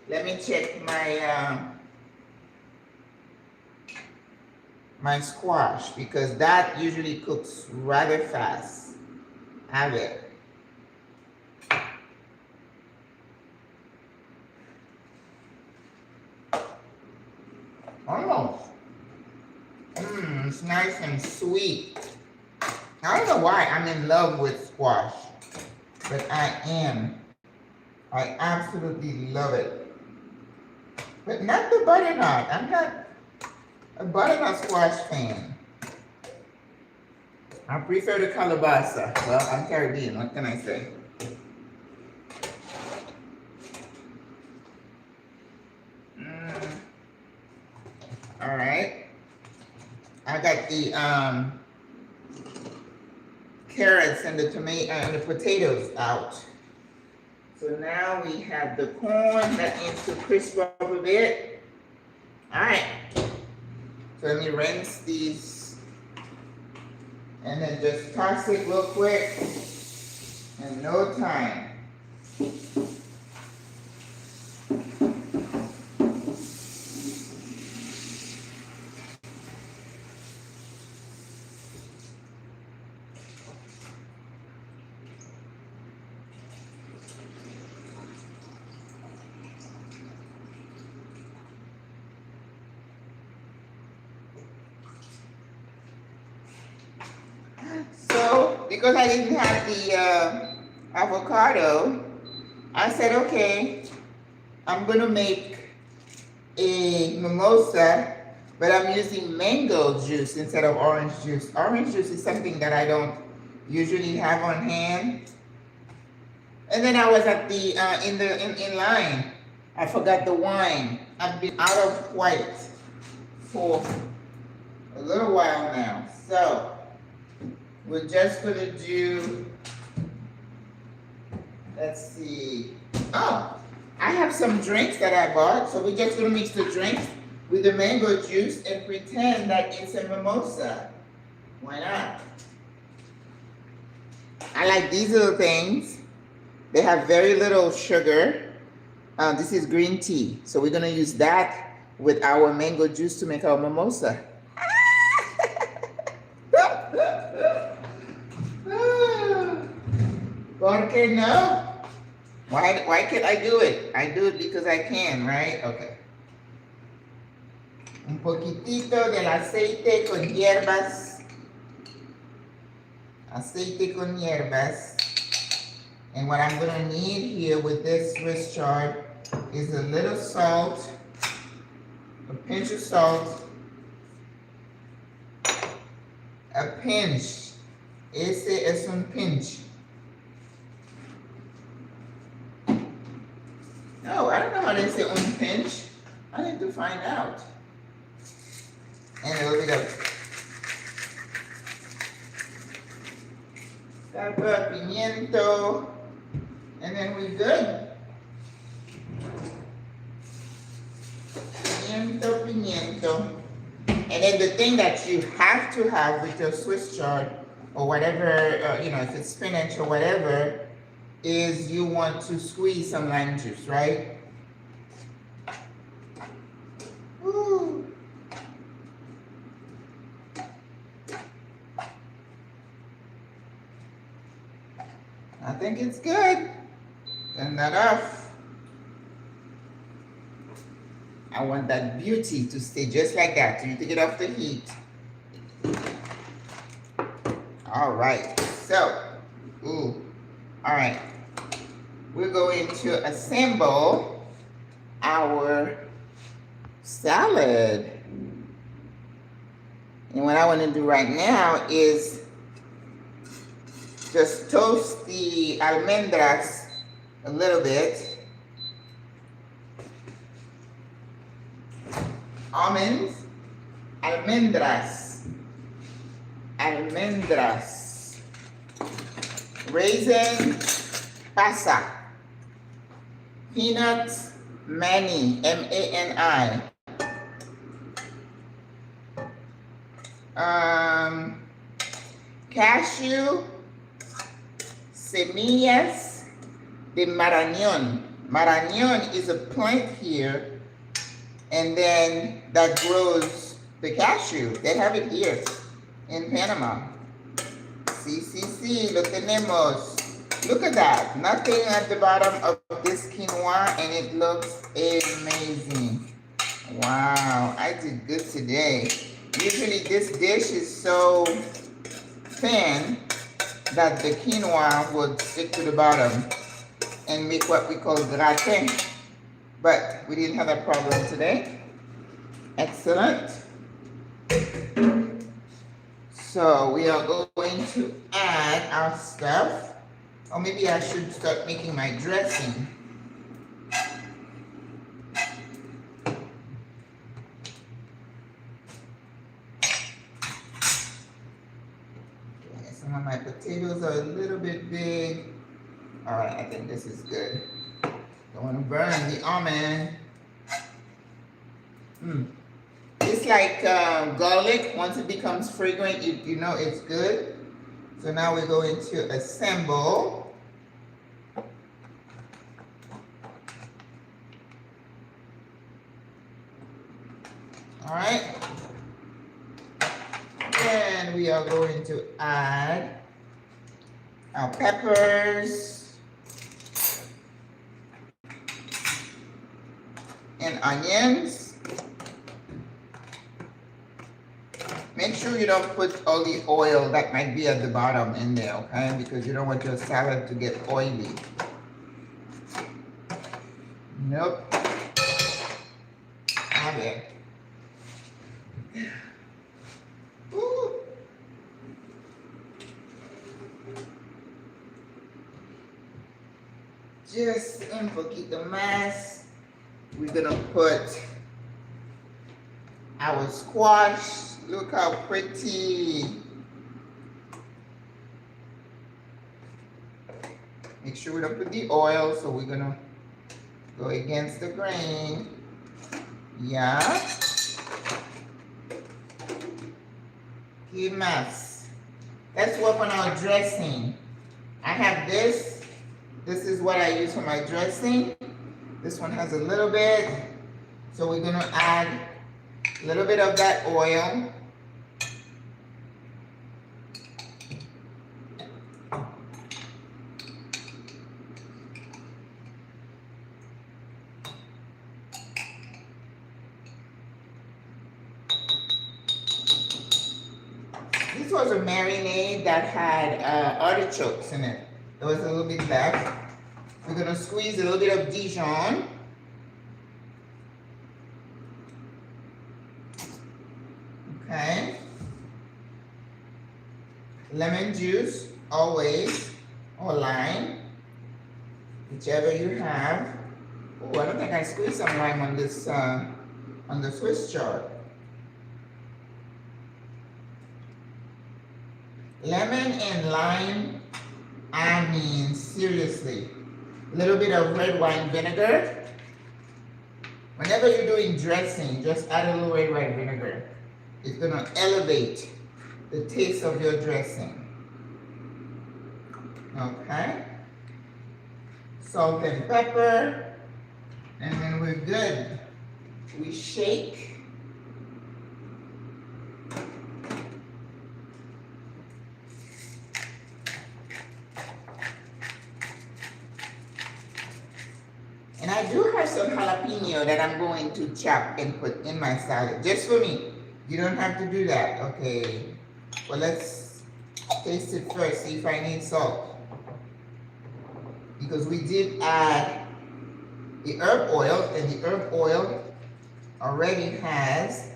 let me check my my squash because that usually cooks rather fast. Have it. Almost. It's nice and sweet. I don't know why I'm in love with squash, but I am. I absolutely love it. But not the butternut. I'm not a butternut squash fan. I prefer the calabasa. Well, I'm Caribbean. What can I say? All right. I got the carrots and the tomato and the potatoes out. So now we have the corn that needs to crisp up a bit. All right. So let me rinse these and then just toss it real quick in no time. So, because I didn't have the avocado, I said, okay, I'm going to make a mimosa, but I'm using mango juice instead of orange juice. Orange juice is something that I don't usually have on hand. And then I was at the in line. I forgot the wine. I've been out of white for a little while now. So we're just gonna do, let's see. Oh, I have some drinks that I bought. So we're just gonna mix the drinks with the mango juice and pretend that it's a mimosa. Why not? I like these little things. They have very little sugar. This is green tea. So we're gonna use that with our mango juice to make our mimosa. ¿Por qué no? Why can't I do it? I do it because I can, right? Okay. Un poquitito del aceite con hierbas. Aceite con hierbas. And what I'm going to need here with this Swiss chard is a little salt, a pinch of salt, a pinch. Ese es un pinch. No, I don't know how they say un pinch. I need to find out. And a little bit of pepper, pimiento. And then we're good. Pimiento, pimiento. And then the thing that you have to have with your Swiss chard or whatever, you know, if it's spinach or whatever, is you want to squeeze some lime juice, right? Woo. I think it's good. Turn that off. I want that beauty to stay just like that. You take it off the heat. All right. So, all right. We're going to assemble our salad. And what I want to do right now is just toast the almendras a little bit. Almonds, almendras, almendras, raisin, pasa, peanuts, mani, M-A-N-I, cashew, semillas de marañón. Marañón is a plant here, and then that grows the cashew. They have it here in Panama. See, look at Nemos. Look at that. Nothing at the bottom of this quinoa, and it looks amazing. Wow, I did good today. Usually this dish is so thin that the quinoa would stick to the bottom and make what we call gratin. But we didn't have that problem today. Excellent. So we are going to add our stuff. Or maybe I should start making my dressing. Okay, some of my potatoes are a little bit big. All right, I think this is good. Don't want to burn the almond. It's like garlic. Once it becomes fragrant, you know it's good. So now we're going to assemble. All right. Then we are going to add our peppers and onions. Make sure you don't put all the oil that might be at the bottom in there, okay? Because you don't want your salad to get oily. Nope. Have it. Ooh. Just un poquito más. We're gonna put our squash. Look how pretty. Make sure we don't put the oil, so we're gonna go against the grain. Yeah. ¿Qué más? Let's work on our dressing. I have this. This is what I use for my dressing. This one has a little bit. So we're gonna add a little bit of that oil. This was a marinade that had artichokes in it. There was a little bit left. We're gonna squeeze a little bit of Dijon. Okay. Lemon juice, always, or lime, whichever you have. Oh, I don't think I squeezed some lime on this, on the Swiss chard. Lemon and lime, I mean, seriously. A little bit of red wine vinegar. Whenever you're doing dressing, just add a little red wine vinegar. It's gonna elevate the taste of your dressing. Okay. Salt and pepper. And then we're good. We shake. And I do have some jalapeno that I'm going to chop and put in my salad, just for me. You don't have to do that, okay? Well, let's taste it first, see if I need salt. Because we did add the herb oil, and the herb oil already has.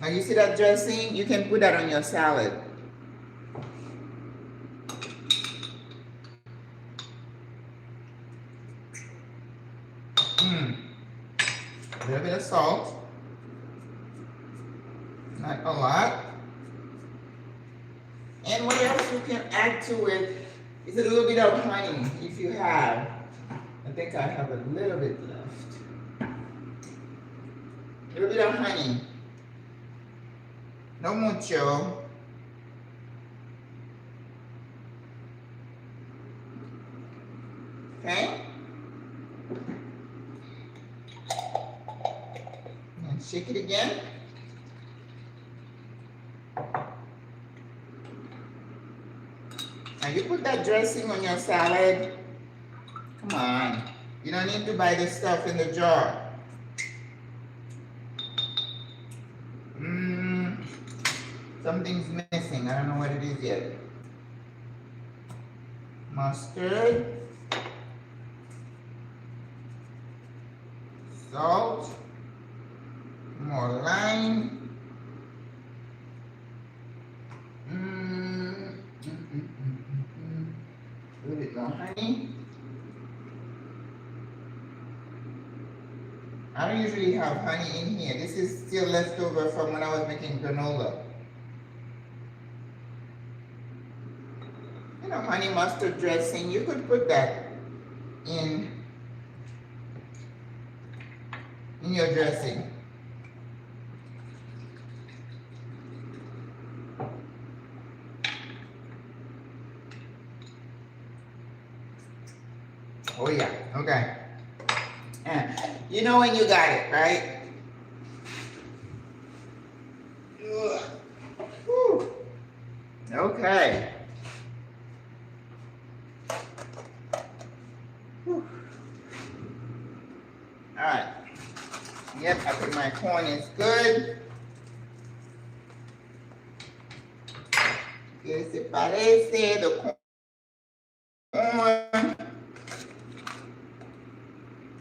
Now you see that dressing? You can put that on your salad. A little bit of salt, not a lot. And what else you can add to it is a little bit of honey, if you have. I think I have a little bit left. A little bit of honey. No mucho. Okay? Shake it again. Now you put that dressing on your salad. Come on. You don't need to buy the stuff in the jar. Something's missing. I don't know what it is yet. Mustard. Salt. More lime. A little bit more honey. I don't usually have honey in here. This is still left over from when I was making granola. You know, honey mustard dressing, you could put that in your dressing. Oh yeah, okay. You know when you got it, right? Whew. Okay. Whew. All right. Yep, I think my corn is good. ¿Qué se parece? The corn.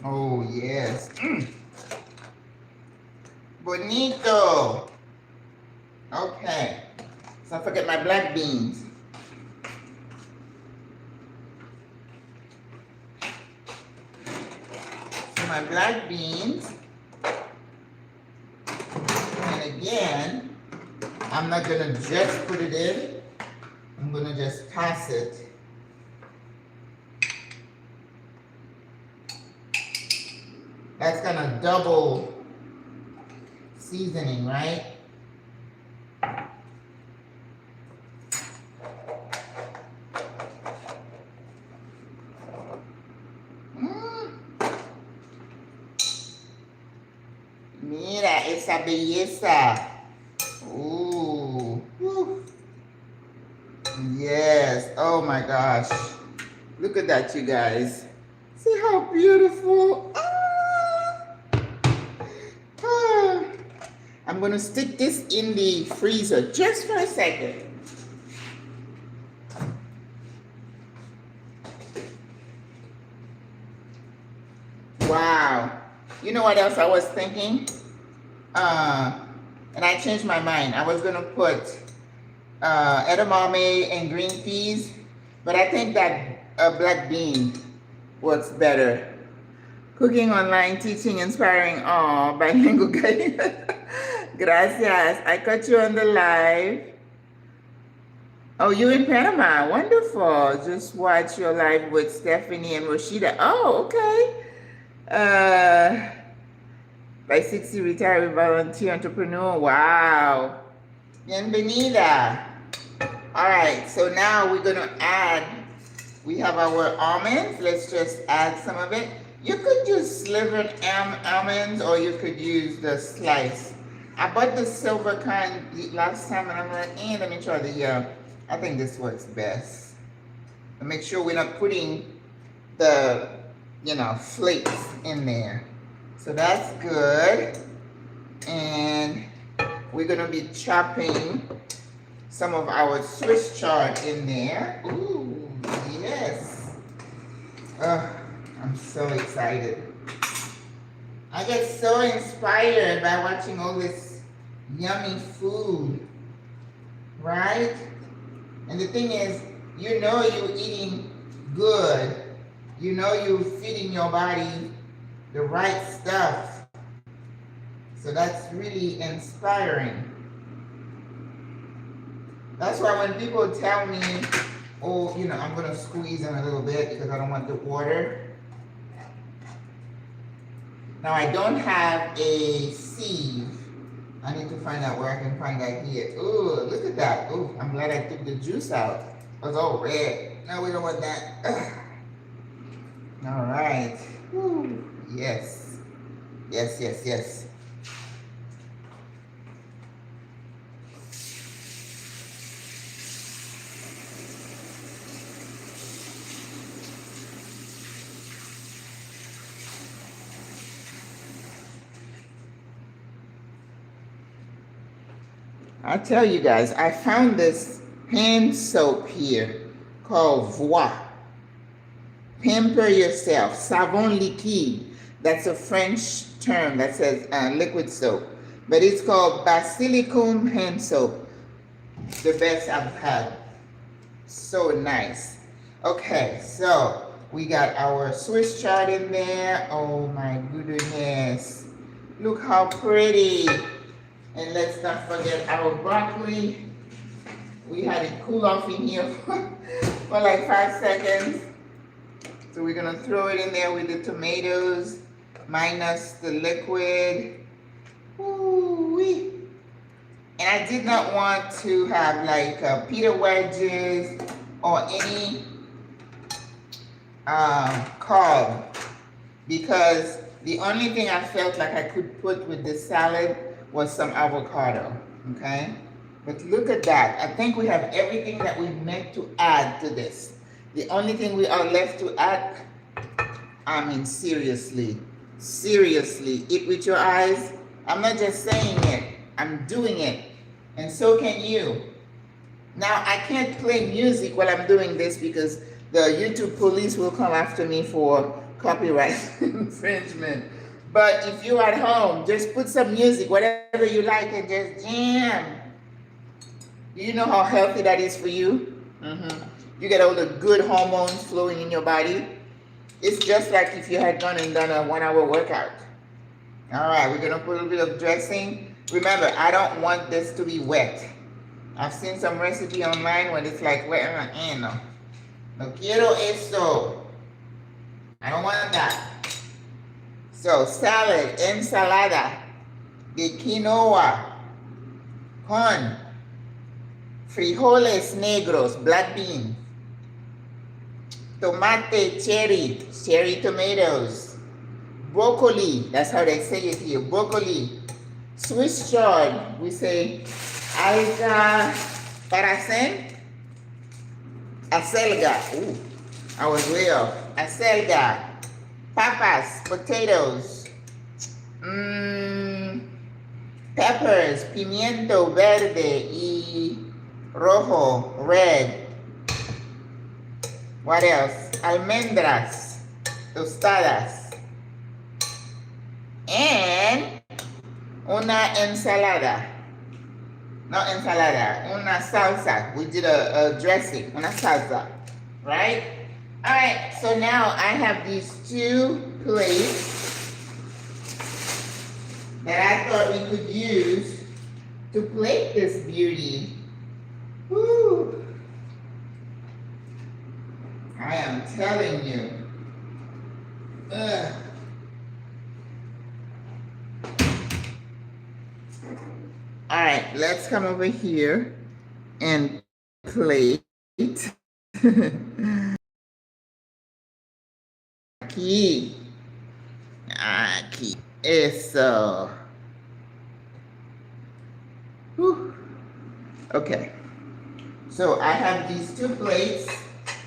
Oh, yes. Bonito. Okay. So don't forget my black beans. So my black beans. And again, I'm not going to just put it in. I'm going to just toss it. That's gonna double seasoning, right? Mira esa belleza. Ooh. Woo. Yes. Oh my gosh. Look at that, you guys. See how beautiful. I'm going to stick this in the freezer just for a second. Wow. You know what else I was thinking? And I changed my mind. I was going to put edamame and green peas, but I think that black bean works better. Cooking online, teaching, inspiring. Oh, bilingual guy. Gracias. I caught you on the live. Oh, you in Panama. Wonderful. Just watch your live with Stephanie and Rashida. Oh, okay. By 60, retiree volunteer entrepreneur. Wow. Bienvenida. All right. So now we're going to add, we have our almonds. Let's just add some of it. You could use slivered almonds or you could use the slice. I bought the silver kind last time and I'm like, let me try the, I think this works best. And make sure we're not putting the, flakes in there. So that's good. And we're gonna be chopping some of our Swiss chard in there. Ooh, yes. I'm so excited. I get so inspired by watching all this yummy food, right? And the thing is, you know you're eating good. You know you're feeding your body the right stuff. So that's really inspiring. That's why when people tell me, oh, I'm gonna squeeze them a little bit because I don't want the water. Now I don't have a sieve. I need to find out where I can find that here. Ooh, look at that. Ooh, I'm glad I took the juice out. It was all red. No, we don't want that. Ugh. All right. Ooh, yes. Yes, yes, yes. I tell you guys, I found this hand soap here called Voix. Pamper yourself. Savon liquide. That's a French term that says liquid soap. But it's called Basilicum hand soap. The best I've had. So nice. Okay, so we got our Swiss chard in there. Oh my goodness. Look how pretty. And let's not forget our broccoli. We had it cool off in here for like 5 seconds. So we're gonna throw it in there with the tomatoes, minus the liquid. Ooh-wee. And I did not want to have like pita wedges or any carb, because the only thing I felt like I could put with this salad was some avocado, okay? But look at that. I think we have everything that we meant to add to this. The only thing we are left to add, I mean, seriously, eat with your eyes. I'm not just saying it, I'm doing it. And so can you. Now, I can't play music while I'm doing this because the YouTube police will come after me for copyright infringement. But if you're at home, just put some music, whatever you like, and just jam. Do you know how healthy that is for you? You get all the good hormones flowing in your body. It's just like if you had gone and done a 1-hour workout. All right, we're gonna put a little bit of dressing. Remember, I don't want this to be wet. I've seen some recipe online when it's like wet. No quiero eso. I don't want that. So, salad, ensalada de quinoa con frijoles negros, black bean, tomate cherry tomatoes, broccoli, that's how they say it here, broccoli, Swiss chard, we say alga paracen, acelga, ooh, I was way off, acelga, papas, potatoes, peppers, pimiento verde y rojo, red. What else? Almendras, tostadas. And una ensalada. Not ensalada, una salsa. We did a dressing, una salsa, right? All right, so now I have these 2 plates that I thought we could use to plate this beauty. Woo. I am telling you. Ugh. All right, let's come over here and plate. Aquí. Eso. Whew. Okay. So I have these 2 plates.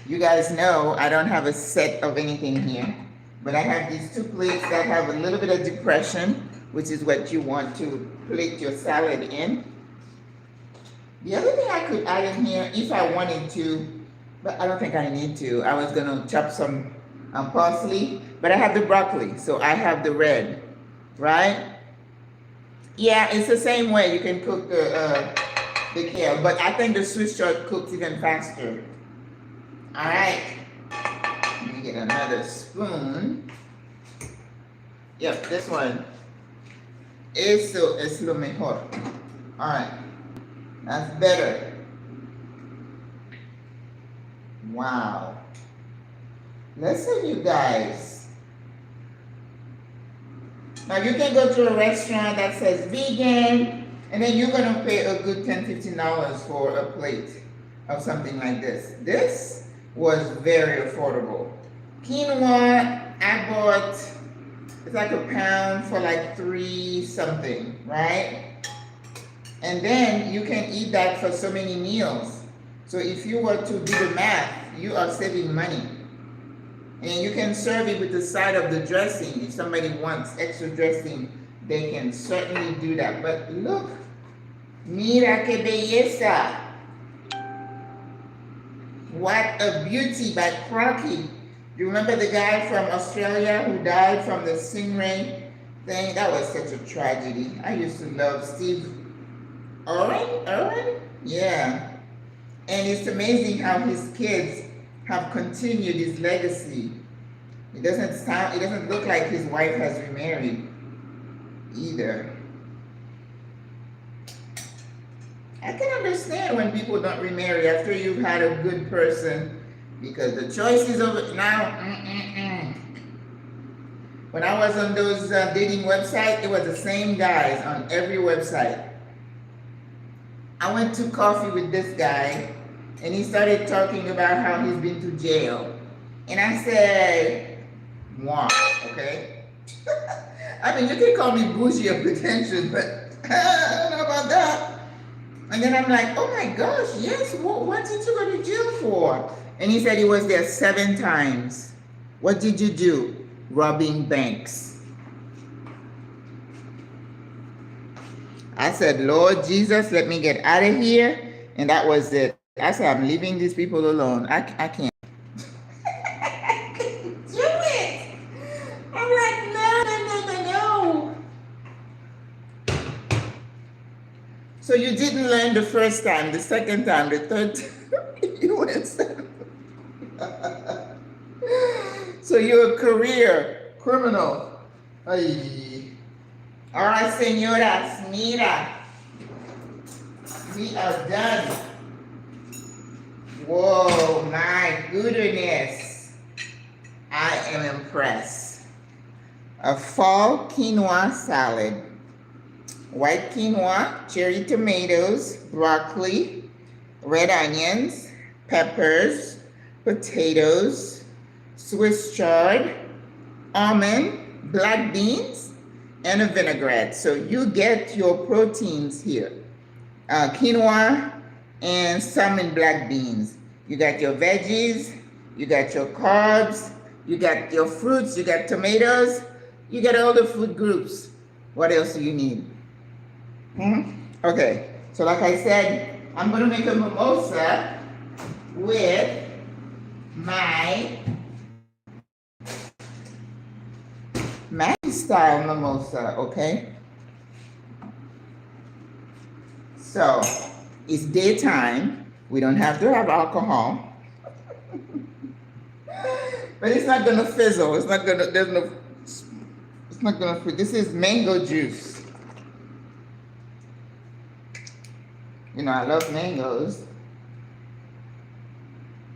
You guys know I don't have a set of anything here, but I have these 2 plates that have a little bit of depression, which is what you want to plate your salad in. The other thing I could add in here, if I wanted to, but I don't think I need to. I was gonna chop some parsley, but I have the broccoli, so I have the red, right? Yeah, it's the same way you can cook the kale, but I think the Swiss chard cooks even faster. All right, let me get another spoon. Yep, this one. Eso es lo mejor. All right, that's better. Wow. Listen, you guys. Now you can go to a restaurant that says vegan, and then you're gonna pay a good $10–15 for a plate of something like this. This was very affordable. Quinoa, I bought, it's like a pound for like 3 something, right? And then you can eat that for so many meals. So if you were to do the math, you are saving money. And you can serve it with the side of the dressing. If somebody wants extra dressing, they can certainly do that. But look, Mira que belleza. What a Beauty by Crocky. You remember the guy from Australia who died from the stingray thing? That was such a tragedy. I used to love Steve Irwin? Yeah. And it's amazing how his kids have continued his legacy. It doesn't look like his wife has remarried either. I can understand when people don't remarry after you've had a good person, because the choices of now. When I was on those dating websites, it was the same guys on every website. I went to coffee with this guy, and he started talking about how he's been to jail. And I said, wow, okay? I mean, you can call me bougie or pretentious, but I don't know about that. And then I'm like, oh my gosh, yes, what did you go to jail for? And he said he was there 7 times. What did you do? Robbing banks. I said, Lord Jesus, let me get out of here. And that was it. I said, I'm leaving these people alone. I can't. I couldn't do it. I'm like, no. So you didn't learn the first time, the second time, the third time, you went 7. So you're a career criminal. Ay. All right, señoras, mira. We are done. Whoa, my goodness. I am impressed. A fall quinoa salad. White quinoa, cherry tomatoes, broccoli, red onions, peppers, potatoes, Swiss chard, almond, black beans, and a vinaigrette. So you get your proteins here. Quinoa and some in black beans. You got your veggies, you got your carbs, you got your fruits, you got tomatoes, you got all the food groups. What else do you need? Okay, so like I said, I'm gonna make a mimosa with my Maggie style mimosa, okay? So it's daytime. We don't have to have alcohol. But it's not gonna fizzle. It's not gonna, this is mango juice. You know, I love mangoes.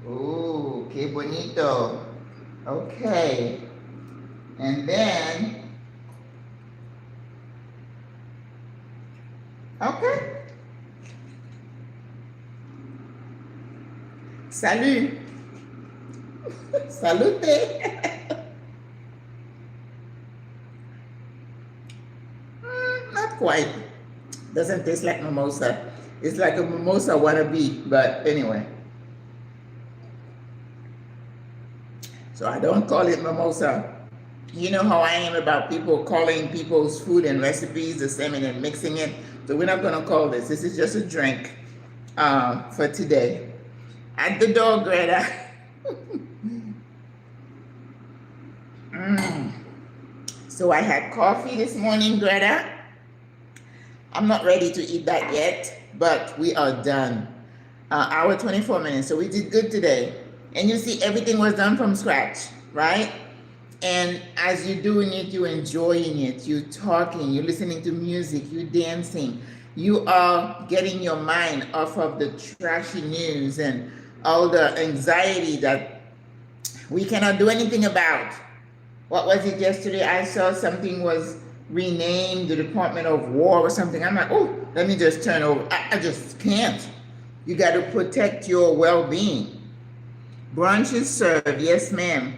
Ooh, que bonito. Okay. And then, okay. Salut. Salute. Not quite. Doesn't taste like mimosa. It's like a mimosa wannabe, but anyway. So I don't call it mimosa. You know how I am about people calling people's food and recipes the same and then mixing it. So we're not gonna call this. This is just a drink for today. At the door, Greta. So I had coffee this morning, Greta. I'm not ready to eat that yet, but we are done. Hour 24 minutes, so we did good today. And you see, everything was done from scratch, right? And as you're doing it, you're enjoying it, you're talking, you're listening to music, you're dancing. You are getting your mind off of the trashy news and all the anxiety that we cannot do anything about. What was it yesterday? I saw something was renamed the Department of War or something. I'm like, oh, let me just turn over. I just can't. You got to protect your well-being. Brunch is served, yes, ma'am.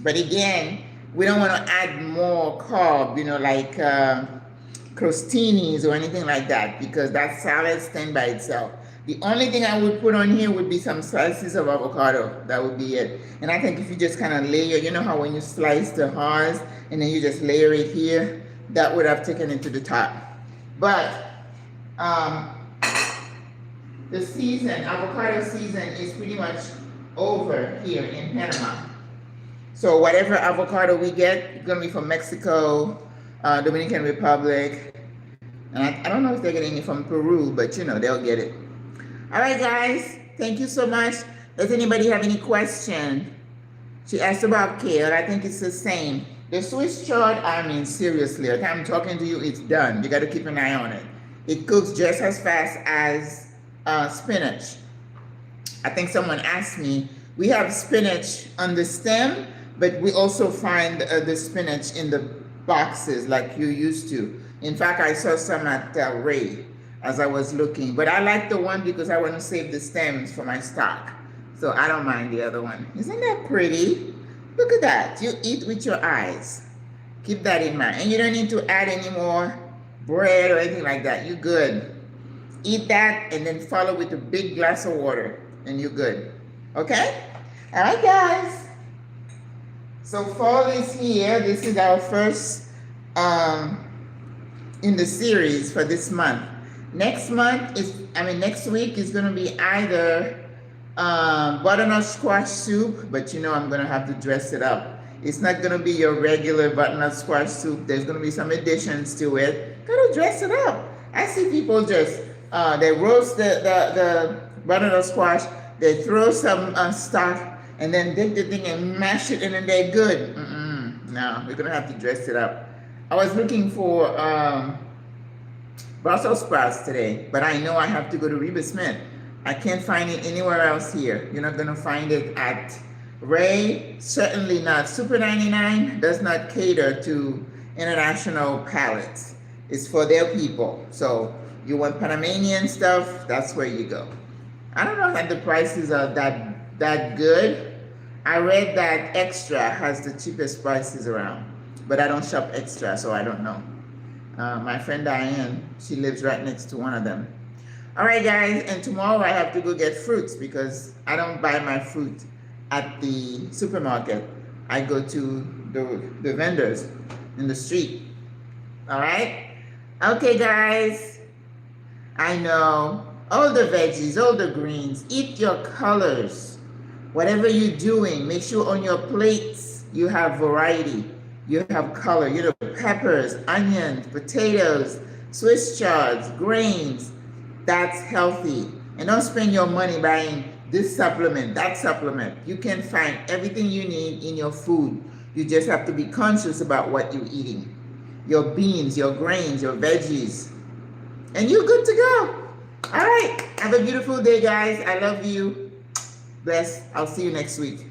But again, we don't want to add more carb, you know, like crostinis or anything like that, because that salad stands by itself. The only thing I would put on here would be some slices of avocado. That would be it. And I think if you just kind of layer, you know how when you slice the hearts and then you just layer it here, that would have taken it to the top. But the season, avocado season is pretty much over here in Panama. So whatever avocado we get, it's gonna be from Mexico, Dominican Republic, and I don't know if they're getting it from Peru, but you know, they'll get it. All right, guys, thank you so much. Does anybody have any question? She asked about kale. I think it's the same. The Swiss chard, I mean, seriously, the time I'm talking to you, it's done. You got to keep an eye on it. It cooks just as fast as spinach. I think someone asked me, we have spinach on the stem, but we also find the spinach in the boxes like you used to. In fact, I saw some at Ray as I was looking, but I like the one because I want to save the stems for my stock. So I don't mind the other one. Isn't that pretty? Look at that. You eat with your eyes. Keep that in mind. And you don't need to add any more bread or anything like that. You're good. Eat that and then follow with a big glass of water and you're good. Okay? All right, guys. So fall is here. This is our first in the series for this month. Next week is going to be either butternut squash soup, but you know I'm going to have to dress it up. It's not going to be your regular butternut squash soup. There's going to be some additions to it. Got to dress it up. I see people just, they roast the butternut squash, they throw some stuff, and then dig the thing and mash it, and then they're good. No, we're going to have to dress it up. I was looking for Brussels sprouts today, but I know I have to go to Reba Smith. I can't find it anywhere else here. You're not going to find it at Ray, certainly not. Super 99 does not cater to international palates. It's for their people. So you want Panamanian stuff, that's where you go. I don't know if the prices are that good. I read that Extra has the cheapest prices around, but I don't shop Extra, so I don't know. My friend Diane, she lives right next to one of them. All right, guys, and tomorrow I have to go get fruits because I don't buy my fruit at the supermarket. I go to the vendors in the street. All right? Okay, guys. I know. All the veggies, all the greens, eat your colors. Whatever you're doing, make sure on your plates you have variety. You have color. You know, peppers, onions, potatoes, Swiss chards, grains. That's healthy. And don't spend your money buying this supplement, that supplement. You can find everything you need in your food. You just have to be conscious about what you're eating. Your beans, your grains, your veggies. And you're good to go. All right. Have a beautiful day, guys. I love you. Bless. I'll see you next week.